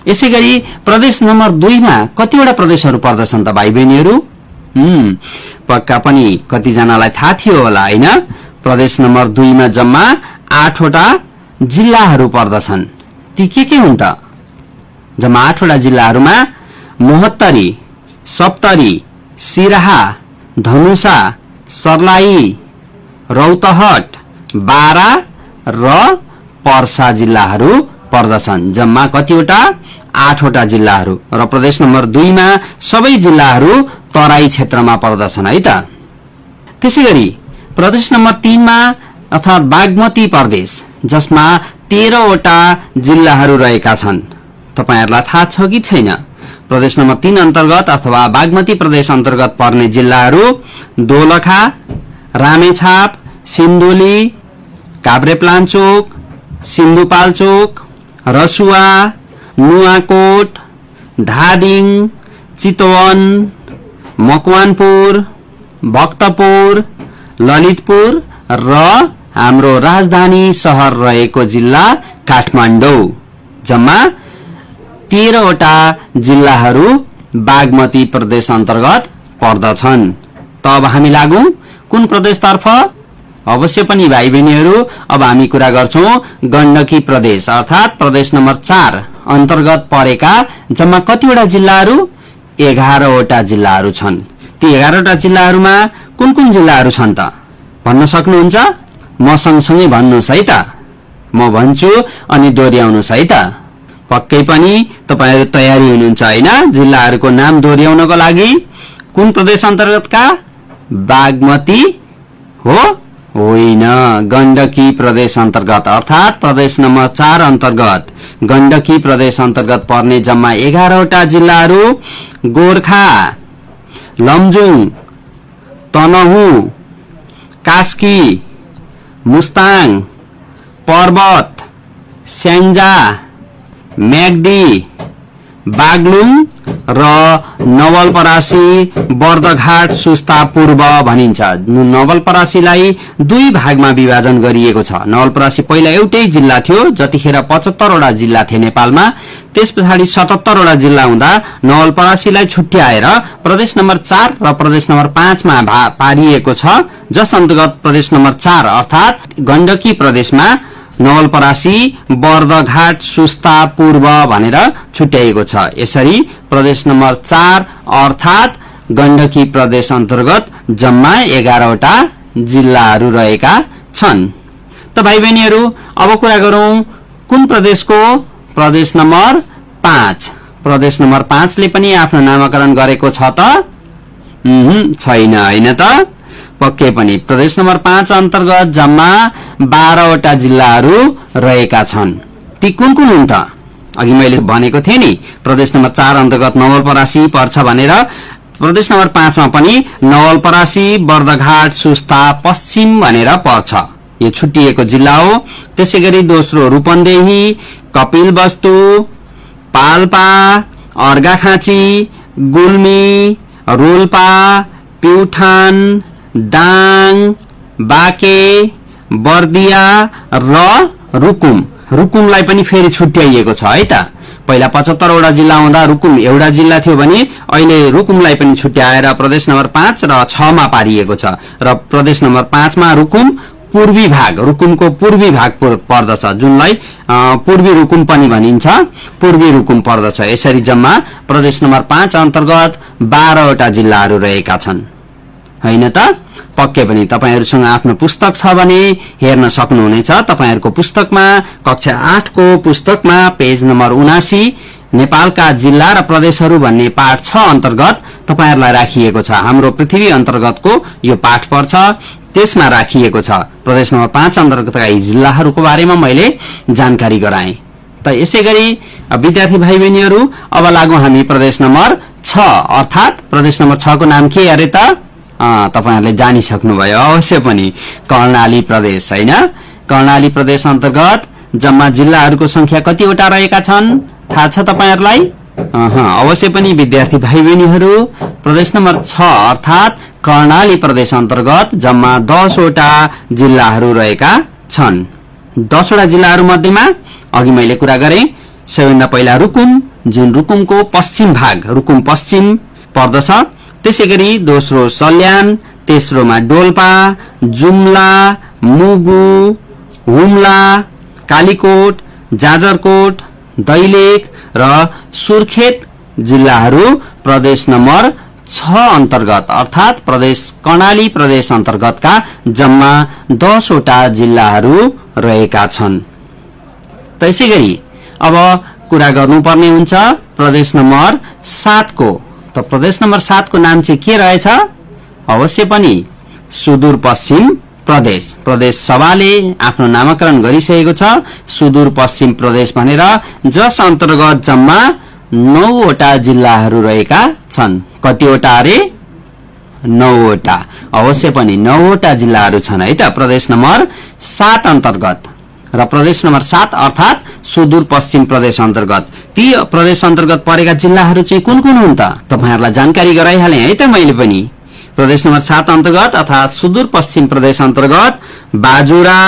यसैगरी प्रदेश नम्बर 2 मा कतिवटा प्रदेशहरू पर्दछन् त भाइ बहिनीहरू? पक्का पनि कतिजनालाई थाहा थियो होला, हैन? प्रदेश नम्बर 2 मा जम्मा 8 वटा जिल्लाहरू पर्दछन्। ती के हुन् त? जम्मा 8 वटा जिल्लाहरूमा मोहत्तरी, सप्तरी, सिराहा, धनुषा, सर्लाही, रौतहट, बारा र पर्सा जिल्लाहरू पर्दछन्। जम्मा कतिवटा? 8 वटा जिल्लाहरू। र प्रदेश नम्बर 2 मा सबै जिल्लाहरू तराई क्षेत्रमा पर्दछन्, है त? त्यसैगरी प्रदेश नम्बर 3 मा अर्थात बागमती प्रदेश, जसमा 13 वटा जिल्लाहरू रहेका छन्। तपाईहरुलाई थाहा छ कि छैन? प्रदेश नम्बर 3 अन्तर्गत अथवा बागमती प्रदेश अन्तर्गत पर्ने जिल्लाहरू दोलखा, रामेछाप, सिन्धुली, काभ्रेप्लाञ्चोक, सिन्धुपाल्चोक, रसुवा, नुवाकोट, धादिङ, चितवन, मकवानपुर, भक्तपुर, ललितपुर र हाम्रो राजधानी शहर रहेको जिल्ला काठमाडौँ। जम्मा 13 वटा जिल्लाहरू बागमती प्रदेश अन्तर्गत पर्दछन्। त अब हामी लागौं कुन प्रदेशतर्फ? अवश्य पनि भाइ बहिनीहरू, अब हामी कुरा गर्छौं गण्डकी प्रदेश अर्थात प्रदेश नम्बर 4 अन्तर्गत परेका जम्मा कतिवटा जिल्लाहरू? 11 वटा जिल्लाहरू छन्। ती 11 वटा जिल्लाहरूमा कुन जिल्लाहरू छन् त? भन्न सक्नुहुन्छ? म सँगसँगै भन्नुहोस् है त। म भन्छु अनि दोहोर्याउनुहोस् है त। पक्कै पनि तपाईहरु तयारी हुनुहुन्छ हैन जिल्लाहरूको नाम दोहोर्याउनको लागि? कुन प्रदेश अन्तर्गतका? बागमती हो? होइन, गण्डकी प्रदेश अन्तर्गत अर्थात प्रदेश नम्बर 4 अन्तर्गत गण्डकी प्रदेश अन्तर्गत पर्ने जम्मा 11 वटा जिल्लाहरू गोर्खा, लमजुङ, तनहुँ, कास्की, मुस्ताङ, पर्वत, स्याङ्जा, म्याग्दी, बागलुङ र नवलपरासी बर्दघाट सुस्ता पूर्व भनिन्छ। नवलपरासीलाई दुई भागमा विभाजन गरिएको छ। नवलपरासी पहिला एउटै जिल्ला थियो, जतिखेर 75 वटा जिल्ला थिए नेपालमा। त्यसपछि 77 वटा जिल्ला हुँदा नवलपरासीलाई छुट्याएर प्रदेश नम्बर 4 र प्रदेश नम्बर 5 मा पारिएको छ, जस अन्तर्गत प्रदेश नम्बर 4 अर्थात गण्डकी प्रदेशमा नवलपरासी बर्दघाट सुस्ता पूर्व भनेर छुट्याइएको छ। यसरी प्रदेश नम्बर 4 अर्थात गण्डकी प्रदेश अन्तर्गत जम्मा 11 वटा जिल्लाहरू रहेका छन्। त भाइ बहिनीहरू, अब कुरा गरौं कुन प्रदेशको? प्रदेश नम्बर 5। प्रदेश नम्बर 5 ले पनि आफ्नो नामाकरण गरेको छ त? छैन, हैन त? पक्कै पनि। प्रदेश नम्बर 5 अन्तर्गत जम्मा 12 वटा जिल्लाहरू रहेका छन्। ती कुन कुन हुन् त? अघि मैले भनेको थिएँ नि, प्रदेश नम्बर 4 अन्तर्गत नवलपरासी पर्छ भनेर। प्रदेश नम्बर 5 मा पनि नवलपरासी बर्दघाट सुस्ता पश्चिम भनेर पर्छ। यो छुट्टिएको जिल्ला हो। त्यसैगरी दोस्रो रूपन्देही, कपिलवस्तु, पाल्पा, अर्घाखाँची, गुल्मी, रोल्पा, प्युठान, दाङ, बाके, बर्दिया र रुकुम। रुकुमलाई पनि फेरि छुट्याइएको छ है त। पहिला 75 वटा जिल्ला हुँदा रुकुम एउटा जिल्ला थियो भने अहिले रुकुमलाई पनि छुट्याएर प्रदेश नम्बर 5 र 6 मा पारिएको छ। र प्रदेश नम्बर 5 मा रुकुम पूर्वी भाग, रुकुमको पूर्वी भाग पर्दछ, जुनलाई पूर्वी रुकुम पनि भनिन्छ, पूर्वी रुकुम पर्दछ। यसरी जम्मा प्रदेश नम्बर 5 अन्तर्गत 12 वटा जिल्लाहरू रहेका छन्, हैन त? पक्कै पनि। तपाईहरुसँग आफ्नो पुस्तक छ भने हेर्न सक्नुहुनेछ। तपाईहरुको पुस्तकमा कक्षा 8 को पुस्तकमा पेज नम्बर 79 नेपालका जिल्ला र प्रदेशहरू भन्ने पाठ 6 अन्तर्गत तपाईहरुलाई राखिएको छ। हाम्रो पृथ्वी अन्तर्गतको यो पाठ पर्छ, त्यसमा राखिएको छ। प्रदेश नम्बर 5 अन्तर्गतका यी जिल्लाहरूको बारेमा मैले जानकारी गराएँ। त यसैगरी विद्यार्थी भाइ बहिनीहरू, अब लागौं हामी प्रदेश नम्बर 6 अर्थात प्रदेश नम्बर 6 को नाम के अरे त? तपाईहरुले जानिसक्नुभयो अवश्य पनि, कर्णाली प्रदेश, हैन? कर्णाली प्रदेश अन्तर्गत जम्मा जिल्लाहरूको संख्या कतिवटा रहेका छन् थाहा छ तपाईहरुलाई? अवश्य पनि विद्यार्थी भाइ बहिनीहरू, प्रदेश नम्बर 6 अर्थात कर्णाली प्रदेश अन्तर्गत जम्मा 10 वटा जिल्लाहरू रहेका छन्। 10 वटा जिल्लाहरू मध्येमा अघि मैले कुरा गरे, सबैभन्दा पहिला रुकुम, जुन रुकुमको पश्चिम भाग, रुकुम पश्चिम पर्दछ। त्यसैगरी दोस्रो सल्यान, तेस्रोमा डोल्पा, जुम्ला, मुगु, हुम्ला, कालीकोट, जाजरकोट, दैलेख र सुर्खेत जिल्लाहरू प्रदेश नम्बर 6 अन्तर्गत अर्थात प्रदेश कर्णाली प्रदेश अन्तर्गतका जम्मा 10 वटा जिल्लाहरू रहेका छन्। त्यसैगरी अब कुरा गर्नुपर्ने हुन्छ प्रदेश नम्बर 7 को। त प्रदेश नम्बर 7 को नाम चाहिँ के रहेछ? अवश्य पनि सुदूरपश्चिम प्रदेश। प्रदेश सभाले आफ्नो नामाकरण गरिसकेको छ सुदूरपश्चिम प्रदेश भनेर, जस अन्तर्गत जम्मा 9 वटा जिल्लाहरू रहेका छन्। कतिवटा अरे? 9 वटा। अवश्य पनि 9 वटा जिल्लाहरू छन् है त प्रदेश नम्बर 7 अन्तर्गत। र प्रदेश नम्बर 7 अर्थात सुदूरपश्चिम प्रदेश अन्तर्गत ती प्रदेश अन्तर्गत परेका जिल्लाहरू चाहिँ कुन कुन हुन् त? तपाईहरुलाई जानकारी गराइहाले है त मैले पनि। प्रदेश नम्बर 7 अन्तर्गत अर्थात सुदूरपश्चिम प्रदेश अन्तर्गत बाजुरा,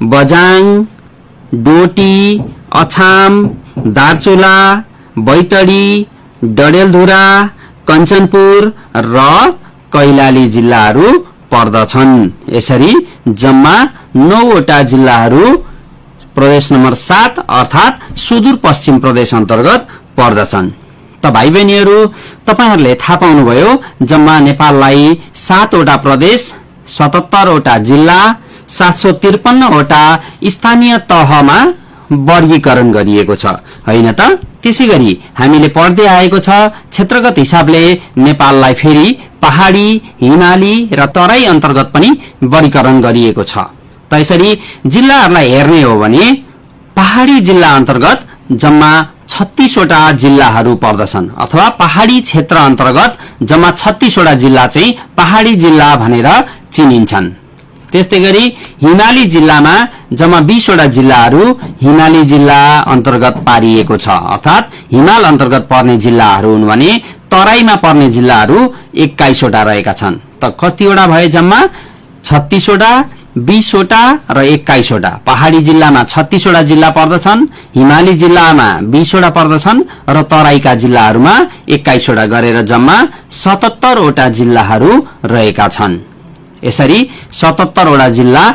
बजाङ, डोटी, अछाम, दार्चुला, बैतडी, डडेलधुरा, कञ्चनपुर र कैलाली जिल्लाहरू पर्दछन्। यसरी जम्मा 9 वटा जिल्लाहरू प्रदेश नम्बर 7 अर्थात सुदूरपश्चिम प्रदेश अन्तर्गत पर्दछन्। त भाइ बहिनीहरू, तपाईहरुले थाहा पाउनुभयो जम्मा नेपाललाई 7 वटा प्रदेश, 77 वटा जिल्ला, 753 वटा स्थानीय तहमा वर्गीकरण गरिएको छ, हैन त? त्यसैगरी हामीले पढ्दै आएको छ क्षेत्रगत हिसाबले नेपाललाई फेरि पहाडी, हिमाली र तराई अन्तर्गत पनि वर्गीकरण गरिएको छ। त्यसरी जिल्लाहरूलाई हेर्ने हो भने पहाडी जिल्ला अन्तर्गत जम्मा 36 वटा जिल्लाहरू पर्दछन्, अथवा पहाडी क्षेत्र अन्तर्गत जम्मा 36 वटा जिल्ला चाहिँ पहाडी जिल्ला भनेर चिनिन्छन्। त्यस्तै गरी हिमाली जिल्लामा जम्मा 20 वटा जिल्लाहरू हिमाली जिल्ला अन्तर्गत पारिएको छ, अर्थात हिमाल अन्तर्गत पर्ने जिल्लाहरू हुन् भने तराईमा पर्ने जिल्लाहरू 21 वटा रहेका छन्। त कतिवटा भए जम्मा 36 वटा, 20 वटा र 21 वटा। पहाडी जिल्लामा 36 वटा जिल्ला पर्दछन्, हिमाली जिल्लामा 20 वटा पर्दछन् र तराईका जिल्लाहरूमा 21 वटा गरेर जम्मा 77 वटा जिल्लाहरू रहेका छन्। यसरी 77 वटा जिल्ला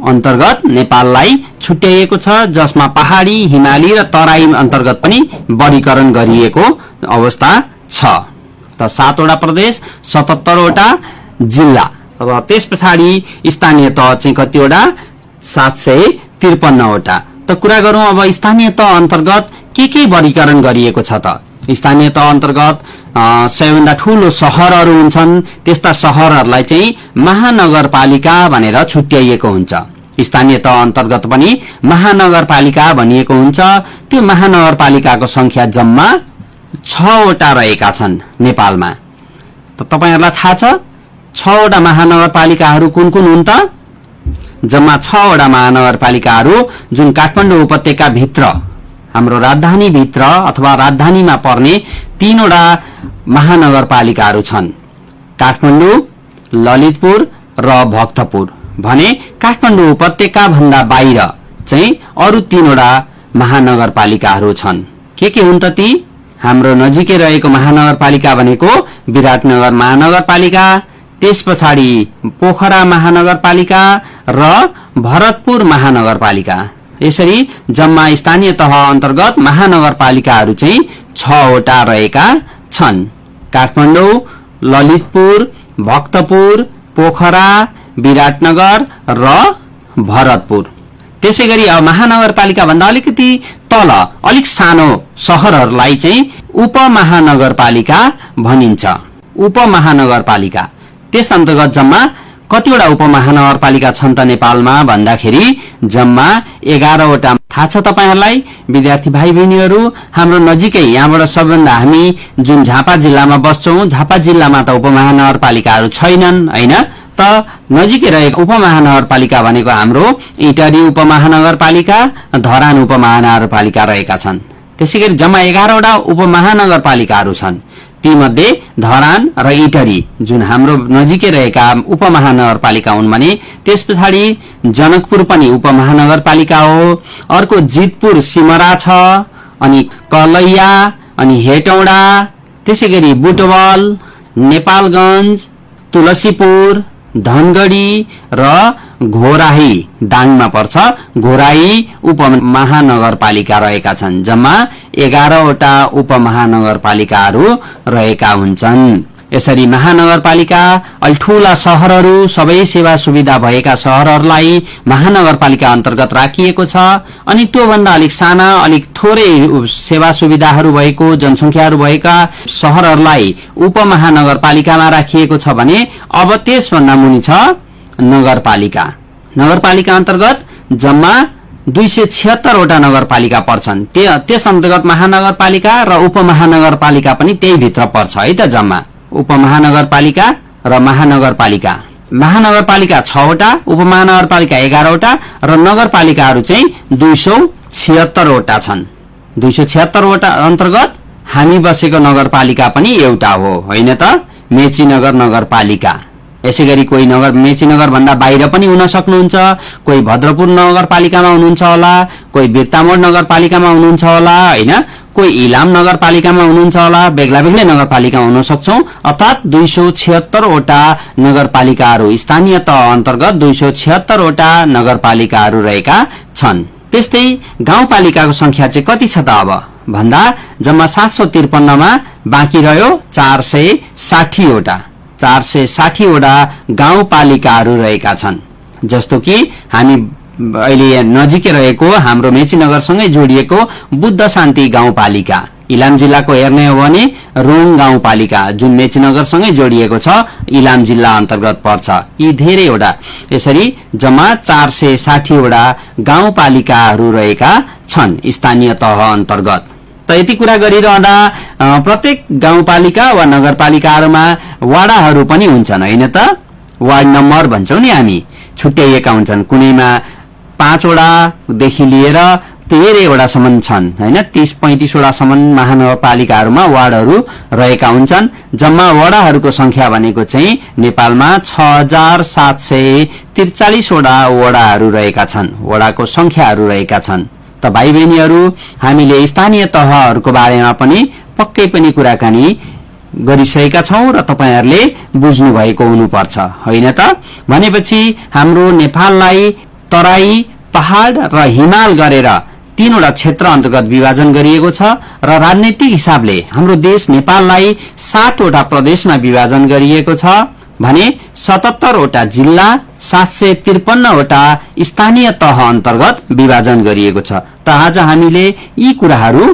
अन्तर्गत नेपाललाई छुट्याइएको छ, जसमा पहाडी, हिमाली र तराई अन्तर्गत पनि वर्गीकरण गरिएको अवस्था छ। त 7 वटा प्रदेश, 77 वटा जिल्ला र त्यस पछाडि स्थानीय तह चाहिँ कतिवटा 753 वटा। त कुरा गरौं अब स्थानीय तह अन्तर्गत के वर्गीकरण गरिएको छ त। स्थानीय तह अन्तर्गत सबैभन्दा ठूलो शहरहरू हुन्छन्, त्यस्ता शहरहरूलाई चाहिँ महानगरपालिका भनेर छुट्याइएको हुन्छ। स्थानीय तह अन्तर्गत पनि महानगरपालिका भनिएको हुन्छ। त्यो महानगरपालिकाको संख्या जम्मा 6 वटा रहेका छन् नेपालमा। त तपाईहरुलाई थाहा छ 6 वटा महानगरपालिकाहरू कुन कुन हुन् त? जम्मा 6 वटा महानगरपालिकाहरू जुन काठमाडौँ उपत्यका भित्र, हाम्रो राजधानी भित्र अथवा राजधानीमा पर्ने 3 वटा महानगरपालिकाहरू छन्, काठमाडौँ, ललितपुर र भक्तपुर। भने काठमाडौँ उपत्यका भन्दा बाहिर चाहिँ अरु 3 वटा महानगरपालिकाहरू छन्। के हुन् त ती? हाम्रो नजिकै रहेको महानगरपालिका भनेको विराटनगर महानगरपालिका, त्यस पछाडि पोखरा महानगरपालिका र भरतपुर महानगरपालिका। यसरी जम्मा स्थानीय तह अन्तर्गत महानगरपालिकाहरू चाहिँ 6 वटा रहेका छन्। काठमाडौँ, ललितपुर, भक्तपुर, पोखरा, विराटनगर र भरतपुर। त्यसैगरी अब महानगरपालिका भन्दा अलिकति तल अलिक सानो शहरहरूलाई चाहिँ उपमहानगरपालिका भनिन्छ। उपमहानगरपालिका त्यस अन्तर्गत जम्मा कतिवटा उपमहानगरपालिका छन् त नेपालमा भन्दाखेरि जम्मा 11 वटा। थाहा छ तपाईहरुलाई विद्यार्थी भाइ बहिनीहरू, हाम्रो नजिकै यहाँबाट सबभन्दा हामी जुन झापा जिल्लामा बस्छौं, झापा जिल्लामा त उपमहानगरपालिकाहरू छैनन् हैन। त नजिकै रहेको उपमहानगरपालिका भनेको हाम्रो इटरी उपमहानगरपालिका, धरान उपमहानगरपालिका रहेका छन्। त्यसैगरी जम्मा 11 वटा उपमहानगरपालिकाहरू छन्। ती मध्ये धरान र इटरी जुन हाम्रो नजिकै रहेका उपमहानगरपालिका हुन् भने त्यस पछाडि जनकपुर पनि उपमहानगरपालिका हो। अर्को जितपुर सिमरा छ, अनि कलैया, अनि हेटौडा, त्यसैगरी बुटवल, नेपालगञ्ज, तुलसीपुर, धनगढ़ी र घोराही दाङमा पर्छ, घोराही उपमहानगरपालिका रहेका छन्। जम्मा 11 वटा उपमहानगरपालिकाहरू रहेका हुन्छन्। यसरी महानगरपालिका अलि ठूला शहरहरू, सबै सेवा सुविधा भएका शहरहरूलाई महानगरपालिका अन्तर्गत राखिएको छ। अनि त्यो भन्दा अलिक साना, अलिक थोरै सेवा सुविधाहरू भएको, जनसंख्याहरू भएका शहरहरूलाई उपमहानगरपालिकामा राखिएको छ भने अब त्यसभन्दा मुनि छ नगरपालिका। नगरपालिका अन्तर्गत जम्मा 276 वटा नगरपालिका पर्छन्। त्यस अन्तर्गत महानगरपालिका र उपमहानगरपालिका पनि त्यही भित्र पर्छ है त। जम्मा उपमहानगरपालिका र महानगरपालिका, महानगरपालिका 6 वटा, उपमहानगरपालिका 11 वटा र नगरपालिकाहरू चाहिँ 276 वटा छन्। 276 वटा अन्तर्गत हामी बसेको नगरपालिका पनि एउटा हो हैन त, मेचीनगर नगरपालिका। यसैगरी कोही मेचीनगर भन्दा बाहिर पनि हुन सक्नुहुन्छ, कोही भद्रपुर नगरपालिकामा हुनुहुन्छ होला, कोही बिर्तामोड नगरपालिकामा हुनुहुन्छ होला हैन, कोही इलाम नगरपालिकामा हुनुहुन्छ होला, बेग्ला बेग्लै नगरपालिकामा हुन सक्छौं। अर्थात 276 वटा नगरपालिकाहरू, स्थानीय तह अन्तर्गत 276 वटा नगरपालिकाहरू रहेका छन्। त्यस्तै गाउँपालिकाको संख्या चाहिँ कति छ त अब भन्दा जम्मा 753 मा बाँकी रह्यो 460 वटा। 460 वटा गाउँपालिकाहरू रहेका छन्। जस्तो कि हामी अहिले नजिकै रहेको हाम्रो मेचीनगरसँगै जोडिएको बुद्ध शान्ति गाउँपालिका, इलाम जिल्लाको हेर्ने हो भने रोङ गाउँपालिका जुन मेचीनगरसँगै जोडिएको छ, इलाम जिल्ला अन्तर्गत पर्छ। यी धेरैवटा यसरी जम्मा 460 वटा गाउँपालिकाहरू रहेका छन् स्थानीय तह अन्तर्गत। त यति कुरा गरिरहँदा प्रत्येक गाउँपालिका वा नगरपालिकाहरूमा वडाहरू पनि हुन्छन् हैन त। वार्ड नम्बर भन्छौं नि हामी छुट्याइएका हुन्छन्। कुनैमा 5 वडादेखि लिएर 13 वडासम्म छन् हैन, 30-35 वडासम्म महानगरपालिकाहरूमा वार्डहरू रहेका हुन्छन्। जम्मा वडाहरूको संख्या भनेको चाहिँ नेपालमा 6743 वडाहरू रहेका छन्, वडाको संख्याहरू रहेका छन्। त भाइ बहिनीहरू, हामीले स्थानीय तहहरूको बारेमा पनि पक्कै पनि कुराकानी गरिसकेका छौं र तपाईहरुले बुझ्नु भएको हुनुपर्छ हैन त। भनेपछि हाम्रो नेपाललाई तराई, पहाड र हिमाल गरेर 3 वटा क्षेत्र अन्तर्गत विभाजन गरिएको छ र राजनीतिक हिसाबले हाम्रो देश नेपाललाई 7 वटा प्रदेशमा विभाजन गरिएको छ भने 77 वटा जिल्ला, 753 वटा स्थानीय तह अन्तर्गत विभाजन गरिएको छ। त आज हामीले यी कुराहरू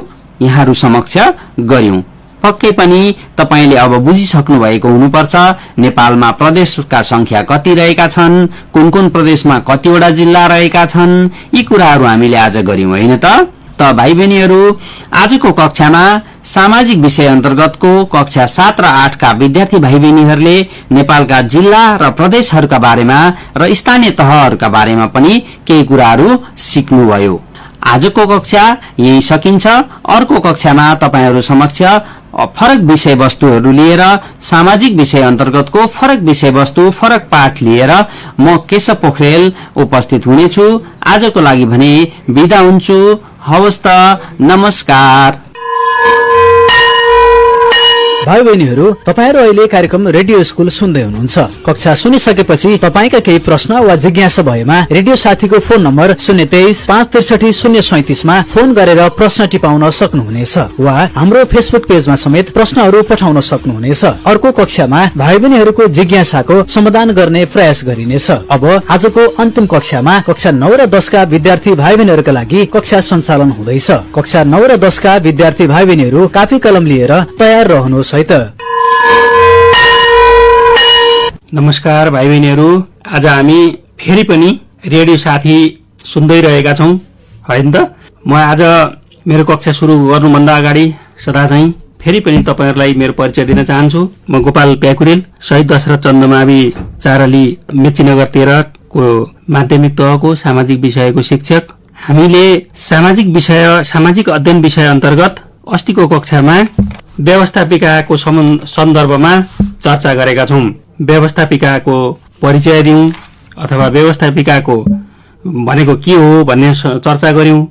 यहाँहरु समक्ष गर्यौं। पक्कै पनि तपाईले अब बुझिसक्नु भएको हुनुपर्छ नेपालमा प्रदेशका संख्या कति रहेका छन्, कुन कुन प्रदेशमा कतिवटा जिल्ला रहेका छन्, यी कुराहरू हामीले आज गर्यौं हैन त। त भाइ बहिनीहरू, आजको कक्षामा सामाजिक विषय अन्तर्गतको कक्षा 7 र 8 का विद्यार्थी भाइ बहिनीहरूले नेपालका जिल्ला र प्रदेशहरूका बारेमा र स्थानीय तहहरूका बारेमा पनि केही कुराहरू सिक्नुभयो। आजको कक्षा यही सकिन्छ। अर्को कक्षामा तपाईहरु समक्ष फरक विषयवस्तुहरू लिएर सामाजिक विषय अन्तर्गतको फरक विषयवस्तु, फरक पाठ लिएर म केशव पोखरेल उपस्थित हुनेछु। आजको लागि भने बिदा हुन्छु। हवस् त, नमस्कार। भाइ बहिनीहरू, तपाईहरु अहिले कार्यक्रम रेडियो स्कुल सुन्दै हुनुहुन्छ। कक्षा सुनिसकेपछि तपाईका केही प्रश्न वा जिज्ञासा भएमा रेडियो साथीको फोन नम्बर 023-563-037 मा फोन गरेर प्रश्न टिपाउन सक्नुहुनेछ वा हाम्रो फेसबुक पेजमा समेत प्रश्नहरू पठाउन सक्नुहुनेछ। अर्को कक्षामा भाइ बहिनीहरूको जिज्ञासाको समाधान गर्ने प्रयास गरिनेछ। अब आजको अन्तिम कक्षामा कक्षा 9 र 10 का विद्यार्थी भाइ बहिनीहरूका लागि कक्षा सञ्चालन हुँदैछ। कक्षा 9 र 10 का विद्यार्थी भाइ बहिनीहरू कापी कलम लिएर तयार रहनुहोस् है त। नमस्कार भाइ बहिनीहरू, आज हामी फेरि पनि रेडियो साथी सुन्दै रहेका छौं हैन त। म आज मेरो कक्षा सुरु गर्नुभन्दा अगाडि सदा चाहिँ फेरि पनि तपाईहरुलाई मेरो परिचय दिन चाहन्छु। म गोपाल प्याकुरेल, शहीद दशरथ चन्द्रमावि चारली मेचीनगर 13 को माध्यमिक तहको सामाजिक विषयको शिक्षक। हामीले सामाजिक अध्ययन विषय अन्तर्गत अस्तिको कक्षामा व्यवस्थापिकाको सन्दर्भमा चर्चा गरेका छौं। व्यवस्थापिकाको परिचय दियौं अथवा व्यवस्थापिकाको भनेको के हो भन्ने चर्चा गर्यौं।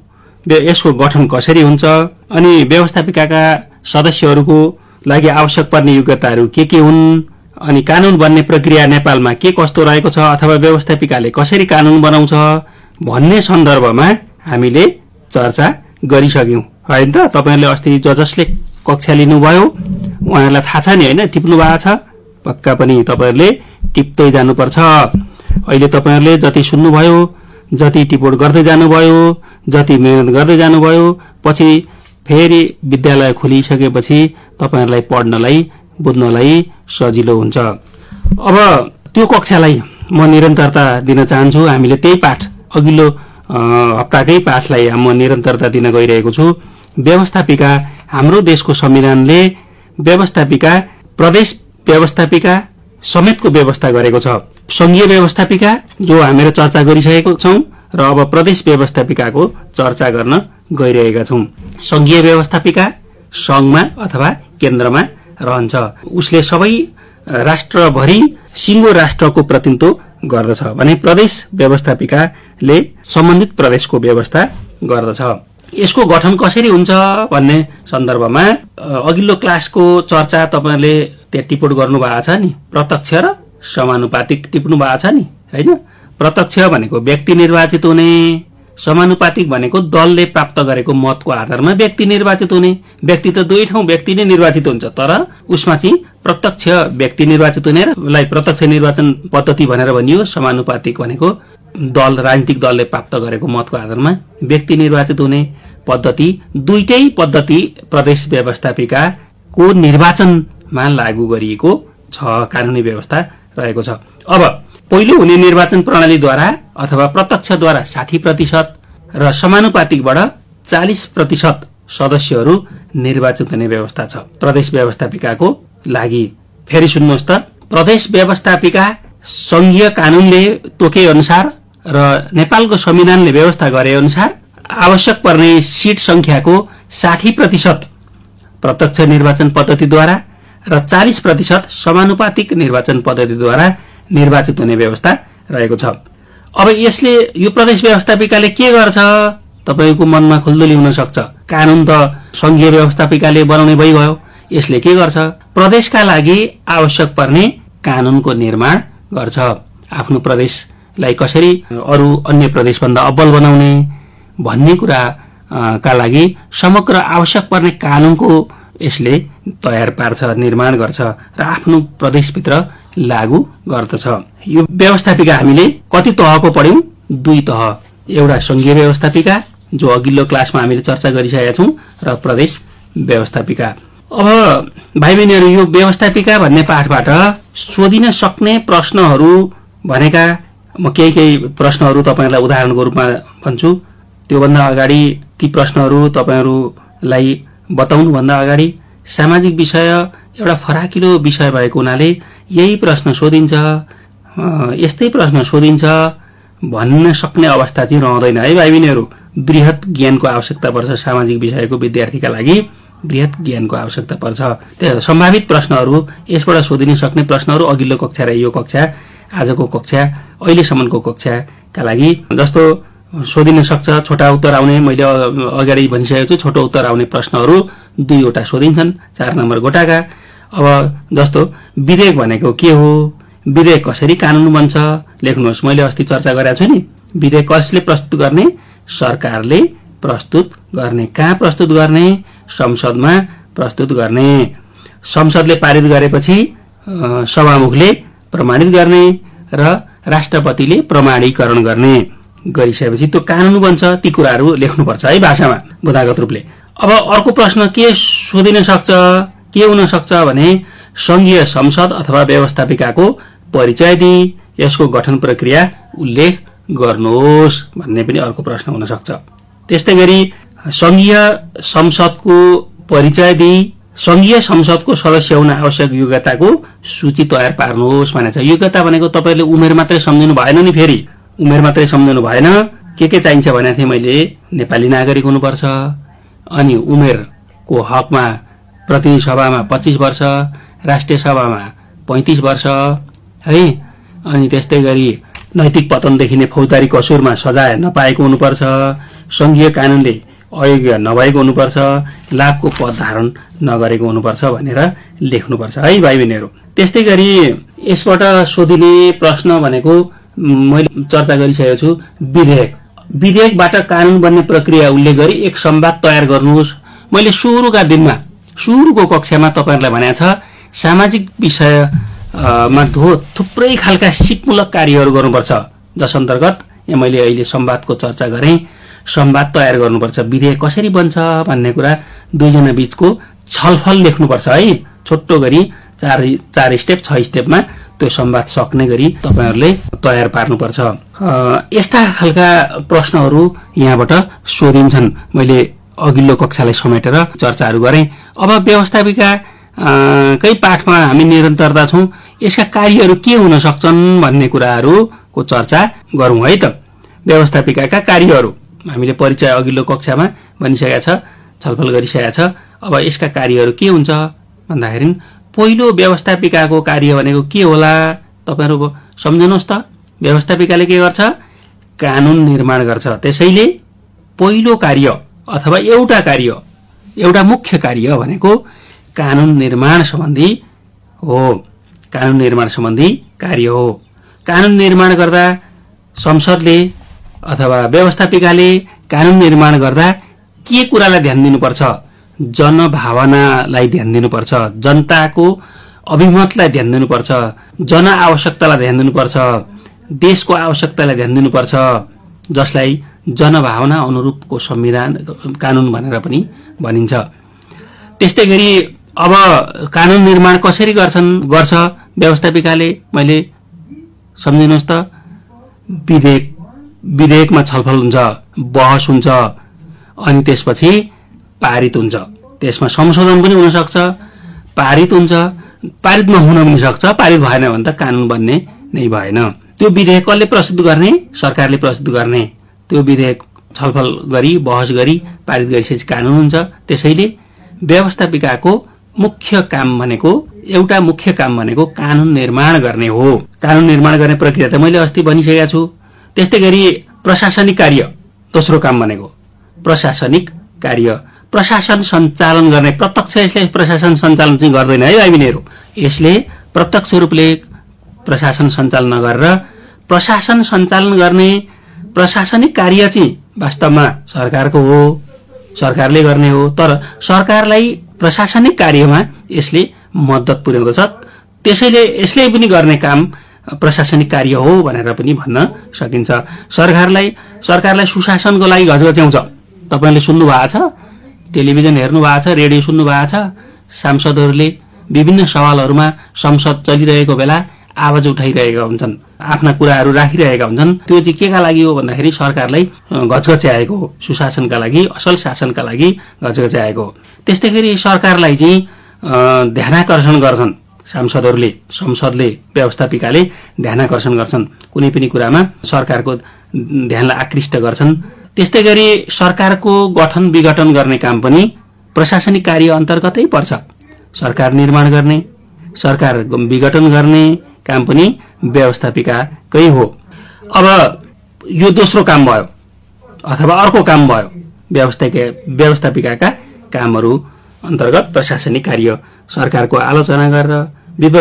यसको गठन कसरी हुन्छ, अनि व्यवस्थापिकाका सदस्यहरूको लागि आवश्यक पर्ने योग्यताहरू के हुन्, अनि कानून बन्ने प्रक्रिया नेपालमा के कस्तो रहेको छ अथवा व्यवस्थापिकाले कसरी कानून बनाउँछ भन्ने सन्दर्भमा हामीले चर्चा गरिसक्यौं हैन त। तपाईहरुले अस्ति जसले कक्षा लिनुभयो उहाँहरूलाई थाहा छ नि हैन, टिप्नु भएको छ। पक्का पनि तपाईहरुले टिप्दै जानुपर्छ। अहिले तपाईहरुले जति सुन्नुभयो, जति टिपोट गर्दै जानुभयो, जति मेहनत गर्दै जानुभयो, पछि फेरि विद्यालय खोलिसकेपछि तपाईहरुलाई पढ्नलाई, बुझ्नलाई सजिलो हुन्छ। अब त्यो कक्षालाई म निरन्तरता दिन चाहन्छु। हामीले त्यही पाठ, अघिल्लो हप्ताकै पाठलाई म निरन्तरता दिन गइरहेको छु। व्यवस्थापिका, हाम्रो देशको संविधानले व्यवस्थापिका, प्रदेश व्यवस्थापिका समेतको व्यवस्था गरेको छ। संघीय व्यवस्थापिका जो हामीले चर्चा गरिसकेको छौं र अब प्रदेश व्यवस्थापिकाको चर्चा गर्न गइरहेका छौं। संघीय व्यवस्थापिका संघमा अथवा केन्द्रमा रहन्छ। उसले सबै राष्ट्रभरि सिंगो राष्ट्रको प्रतिनिधित्व गर्दछ भने प्रदेश व्यवस्थापिकाले सम्बन्धित प्रदेशको व्यवस्था गर्दछ। यसको गठन कसरी हुन्छ भन्ने सन्दर्भमा अघिल्लो क्लासको चर्चा तपाईहरुले त्यहाँ टिप्पणी गर्नु भएको छ नि। प्रत्यक्ष र समानुपातिक टिप्नु भएको छ नि हैन। प्रत्यक्ष भनेको व्यक्ति निर्वाचित हुने, समानुपातिक भनेको दलले प्राप्त गरेको मतको आधारमा व्यक्ति निर्वाचित हुने। व्यक्ति त दुई ठाउँ व्यक्ति नै निर्वाचित हुन्छ, तर उसमा चाहिँ प्रत्यक्ष व्यक्ति निर्वाचित हुनेलाई प्रत्यक्ष निर्वाचन पद्धति भनेर भनियो। समानुपातिक भनेको दल, राजनीतिक दलले प्राप्त गरेको मतको आधारमा व्यक्ति निर्वाचित हुने पद्धति। दुईटै पद्धति प्रदेश व्यवस्थापिकाको निर्वाचनमा लागू गरिएको छ, कानूनी व्यवस्था रहेको छ। अब पहिलो हुने निर्वाचन प्रणालीद्वारा अथवा प्रत्यक्षद्वारा 60% र समानुपातिकबाट 40% सदस्यहरू निर्वाचित हुने व्यवस्था छ प्रदेश व्यवस्थापिकाको लागि। फेरि सुन्नुहोस् त, प्रदेश व्यवस्थापिका संघीय कानूनले तोके अनुसार र नेपालको संविधानले व्यवस्था गरे अनुसार आवश्यक पर्ने सीट संख्याको 60% प्रत्यक्ष निर्वाचन पद्धतिद्वारा र 40% समानुपातिक निर्वाचन पद्धतिद्वारा निर्वाचित हुने व्यवस्था रहेको छ। अब यसले यो प्रदेश व्यवस्थापिकाले के गर्छ तपाईको मनमा खुल्दुली हुन सक्छ। कानून त संघीय व्यवस्थापिकाले बनाउने भइगयो, यसले के गर्छ प्रदेशका लागि आवश्यक पर्ने कानूनको निर्माण गर्छ। आफ्नो प्रदेशलाई कसरी अरू अन्य प्रदेशभन्दा अब्बल बनाउने भन्ने कुरा का लागि समग्र आवश्यक पर्ने कानूनको यसले तयार पार्छ, निर्माण गर्छ र आफ्नो प्रदेशभित्र लागू गर्दछ। यो व्यवस्थापिका हामीले कति तहको पढ्यौं? 2 तह। एउटा संघीय व्यवस्थापिका जो अघिल्लो क्लासमा हामीले चर्चा गरिसकेका छौं र प्रदेश व्यवस्थापिका। अब भाइ बहिनीहरु, यो व्यवस्थापिका भन्ने पाठबाट सोधिन सक्ने प्रश्नहरू भनेका म केही प्रश्नहरू तपाईहरुलाई उदाहरणको रूपमा भन्छु। त्योभन्दा अगाडि ती प्रश्नहरू तपाईहरुलाई बताउनु भन्दा अगाडि सामाजिक विषय एउटा फराकिलो विषय भएको हुनाले यही प्रश्न सोधिन्छ, यस्तै प्रश्न सोधिन्छ भन्न सक्ने अवस्था चाहिँ रहँदैन है भाइ बहिनीहरु। बृहत ज्ञानको आवश्यकता पर्छ सामाजिक विषयको विद्यार्थीका लागि, बृहत ज्ञानको आवश्यकता पर्छ। त्यही सम्भावित प्रश्नहरू, यसबाट सोधिन सक्ने प्रश्नहरू अघिल्लो कक्षा र यो कक्षा, आजको कक्षा, अहिलेसम्मको कक्षाका लागि जस्तो सोधिन सक्छ। छोटा उत्तर आउने, मैले अगाडि भनिसकेको छु, छोटो उत्तर आउने प्रश्नहरू 2 वटा सोधिन्छन्, 4 नम्बर गोटाका। अब जस्तो विधेयक भनेको के हो, विधेयक कसरी कानून बन्छ लेख्नुहोस्। मैले अस्ति चर्चा गरेको छु नि, विधेयक कसले प्रस्तुत गर्ने? सरकारले प्रस्तुत गर्ने। कहाँ प्रस्तुत गर्ने? संसदमा प्रस्तुत गर्ने। संसदले पारित गरेपछि सभामुखले प्रमाणित गर्ने र राष्ट्रपतिले प्रमाणीकरण गर्ने। गरिसकेपछि त्यो कानून बन्छ। ती कुराहरू लेख्नुपर्छ है भाषामा, बुदागत रूपले। अब अर्को प्रश्न के सोधिन सक्छ, के हुन सक्छ भने संघीय संसद अथवा व्यवस्थापिकाको परिचय दिई यसको गठन प्रक्रिया उल्लेख गर्नुहोस् भन्ने पनि अर्को प्रश्न हुन सक्छ। त्यस्तै गरी संघीय संसदको परिचय दिई संघीय संसदको सदस्य हुन आवश्यक योग्यताको सूची तयार पार्नुहोस् भनेको छ। योग्यता भनेको तपाईले उमेर मात्रै सम्झिनु भएन नि, फेरि उमेर मात्रै सम्झिनु भएन। के चाहिन्छ भनेको थिएँ मैले? नेपाली नागरिक हुनुपर्छ, अनि उमेरको हकमा प्रतिनिधि सभामा 25 वर्ष, राष्ट्रिय सभामा 35 वर्ष है। अनि त्यस्तै गरी नैतिक पतनदेखि नै फौजदारी कसुरमा सजाय नपाएको हुनुपर्छ, संघीय कानूनले अयोग्य नभएको हुनुपर्छ, लाभको पद धारण नगरेको हुनुपर्छ भनेर लेख्नुपर्छ है भाइ बहिनीहरु। त्यस्तै गरी यसबाट सोधिने प्रश्न भनेको मैले चर्चा गरिसकेको छु, विधेयक। विधेयकबाट कानून बन्ने प्रक्रिया उल्लेख गरी एक संवाद तयार गर्नुहोस्। मैले सुरुका दिनमा, सुरुको कक्षामा तपाईहरुलाई भनेको छ सामाजिक विषयमा थुप्रै खालका सिपमूलक कार्यहरू गर्नुपर्छ, जस अन्तर्गत यहाँ मैले अहिले संवादको चर्चा गरेँ। संवाद तयार गर्नुपर्छ, विधेयक कसरी बन्छ भन्ने कुरा 2 जना बीचको छलफल लेख्नुपर्छ है। छोटो गरी 4 स्टेप 6 स्टेपमा त्यो संवाद सक्ने गरी तपाईहरुले तयार पार्नुपर्छ। यस्ता खालका प्रश्नहरू यहाँबाट सोधिन्छन्। मैले अघिल्लो कक्षालाई समेटेर चर्चाहरू गरेँ। अब व्यवस्थापिका कै पाठमा हामी निरन्तरता छौं, यसका कार्यहरू के हुन सक्छन् भन्ने कुराहरूको चर्चा गरौँ है त। व्यवस्थापिकाका कार्यहरू हामीले परिचय अघिल्लो कक्षामा भनिसकेका छ, छलफल गरिसकेका छ। अब यसका कार्यहरू के हुन्छ भन्दाखेरि पहिलो व्यवस्थापिकाको कार्य भनेको के होला तपाईहरु सम्झनुस् त। व्यवस्थापिकाले के गर्छ? कानून निर्माण गर्छ। त्यसैले पहिलो कार्य अथवा एउटा मुख्य कार्य भनेको कानून निर्माण सम्बन्धी हो। कानून निर्माण सम्बन्धी कार्य हो। कानून निर्माण गर्दा संसदले अथवा व्यवस्थापिकाले कानून निर्माण गर्दा के कुरालाई ध्यान दिनुपर्छ? जनभावनालाई ध्यान दिनुपर्छ, जनताको अभिमतलाई ध्यान दिनुपर्छ, जनआवश्यकतालाई ध्यान दिनुपर्छ, देशको आवश्यकतालाई ध्यान दिनुपर्छ, जसलाई जनभावना अनुरूपको संविधान कानून भनेर पनि भनिन्छ। त्यस्तै गरी अब कानून निर्माण कसरी गर्छ व्यवस्थापिकाले? मैले सम्झिनुहोस् त, विधेयकमा छलफल हुन्छ, बहस हुन्छ, अनि त्यसपछि पारित हुन्छ। त्यसमा संशोधन पनि हुन सक्छ, पारित हुन्छ, पारित नहुन पनि सक्छ। पारित भएन भने त कानून बन्ने नै भएन। त्यो विधेयक कसले प्रस्तुत गर्ने? सरकारले प्रस्तुत गर्ने। त्यो विधेयक छलफल गरी बहस गरी पारित गरिसकेपछि कानून हुन्छ। त्यसैले व्यवस्थापिकाको मुख्य काम भनेको कानून निर्माण गर्ने हो। कानून निर्माण गर्ने प्रक्रिया त मैले अस्ति भनिसकेका छु। त्यस्तै गरी प्रशासनिक कार्य दोस्रो काम भनेको प्रशासनिक कार्य, प्रशासन सञ्चालन गर्ने। प्रत्यक्ष यसले प्रशासन सञ्चालन चाहिँ गर्दैन है भाइबहिनीहरू। यसले प्रत्यक्ष रूपले प्रशासन सञ्चालन नगरेर प्रशासन सञ्चालन गर्ने प्रशासनिक कार्य चाहिँ वास्तवमा सरकारको हो, सरकारले गर्ने हो। तर सरकारलाई प्रशासनिक कार्यमा यसले मद्दत पुर्याउँदछ। त्यसैले यसले पनि गर्ने काम प्रशासनिक कार्य हो भनेर पनि भन्न सकिन्छ। सरकारलाई सुशासनको लागि घचघच्याउँछ। तपाईले सुन्नु भएको छ, टेलिभिजन हेर्नु भएको छ, रेडियो सुन्नु भएको छ। सांसदहरूले विभिन्न सवालहरूमा संसद चलिरहेको बेला आवाज उठाइरहेका हुन्छन्, आफ्ना कुराहरू राखिरहेका हुन्छन्। त्यो चाहिँ केका लागि हो भन्दाखेरि सरकारलाई घचघच्याएको हो, सुशासनका लागि, असल शासनका लागि घचघच्याएको हो। त्यस्तै गरी सरकारलाई चाहिँ ध्यानाकर्षण गर्छन् सांसदहरूले, संसदले, व्यवस्थापिकाले ध्यानाकर्षण गर्छन्। कुनै पनि कुरामा सरकारको ध्यानलाई आकृष्ट गर्छन्। त्यस्तै गरी सरकारको गठन विघटन गर्ने काम पनि प्रशासनिक कार्य अन्तर्गतै पर्छ। सरकार निर्माण गर्ने, सरकार विघटन गर्ने काम पनि व्यवस्थापिकाकै हो। अब यो दोस्रो काम भयो अथवा अर्को काम भयो व्यवस्थापिकाका कामहरू अन्तर्गत प्रशासनिक कार्य। सरकारको आलोचना गरेर,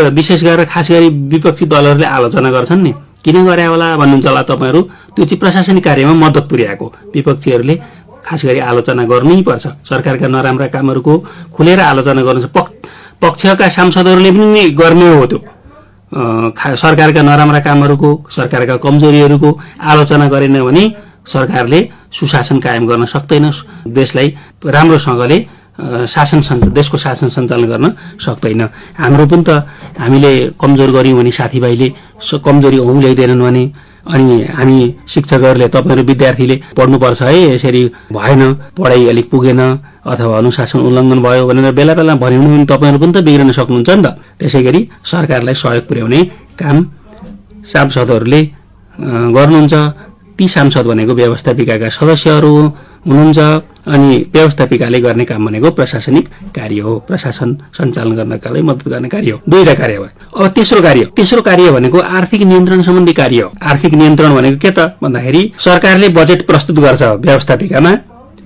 विशेष गरेर खास गरी विपक्षी दलहरूले आलोचना गर्छन् नि, किन गरे होला भन्नुहुन्छ होला तपाईहरू। त्यो चाहिँ प्रशासनिक कार्यमा मद्दत पुर्याएको। विपक्षीहरूले खास गरी आलोचना गर्नै पर्छ। सरकारका नराम्रा कामहरूको खुलेर आलोचना गर्नु। पक्षका सांसदहरूले पनि गर्ने हो। त्यो सरकारका नराम्रा कामहरूको, सरकारका कमजोरीहरूको आलोचना गरेन भने सरकारले सुशासन कायम गर्न सक्दैन, देशलाई राम्रोसँगले देशको शासन सञ्चालन गर्न सक्दैन। हाम्रो पनि त हामीले कमजोर गर्यौं भने साथीभाइले कमजोरी औँल्याइदिएनन् भने, अनि हामी शिक्षकहरूले तपाईहरू विद्यार्थीले पढ्नुपर्छ है, यसरी भएन, पढाइ अलिक पुगेन अथवा अनुशासन उल्लङ्घन भयो भनेर बेला बेला भन्नु भने तपाईहरू पनि त बिग्रन सक्नुहुन्छ नि त। त्यसै गरी सरकारलाई सहयोग पुर्याउने काम सांसदहरूले गर्नुहुन्छ। ती सांसद भनेको व्यवस्थापिकाका सदस्यहरू हुनुहुन्छ। अनि व्यवस्थापिकाले गर्ने काम भनेको प्रशासनिक कार्य हो, प्रशासन सञ्चालन गर्नका लागि मद्दत गर्ने कार्य हो। दुईटा कार्य भयो। अब तेस्रो कार्य भनेको आर्थिक नियन्त्रण सम्बन्धी कार्य हो। आर्थिक नियन्त्रण भनेको के त भन्दाखेरि सरकारले बजेट प्रस्तुत गर्छ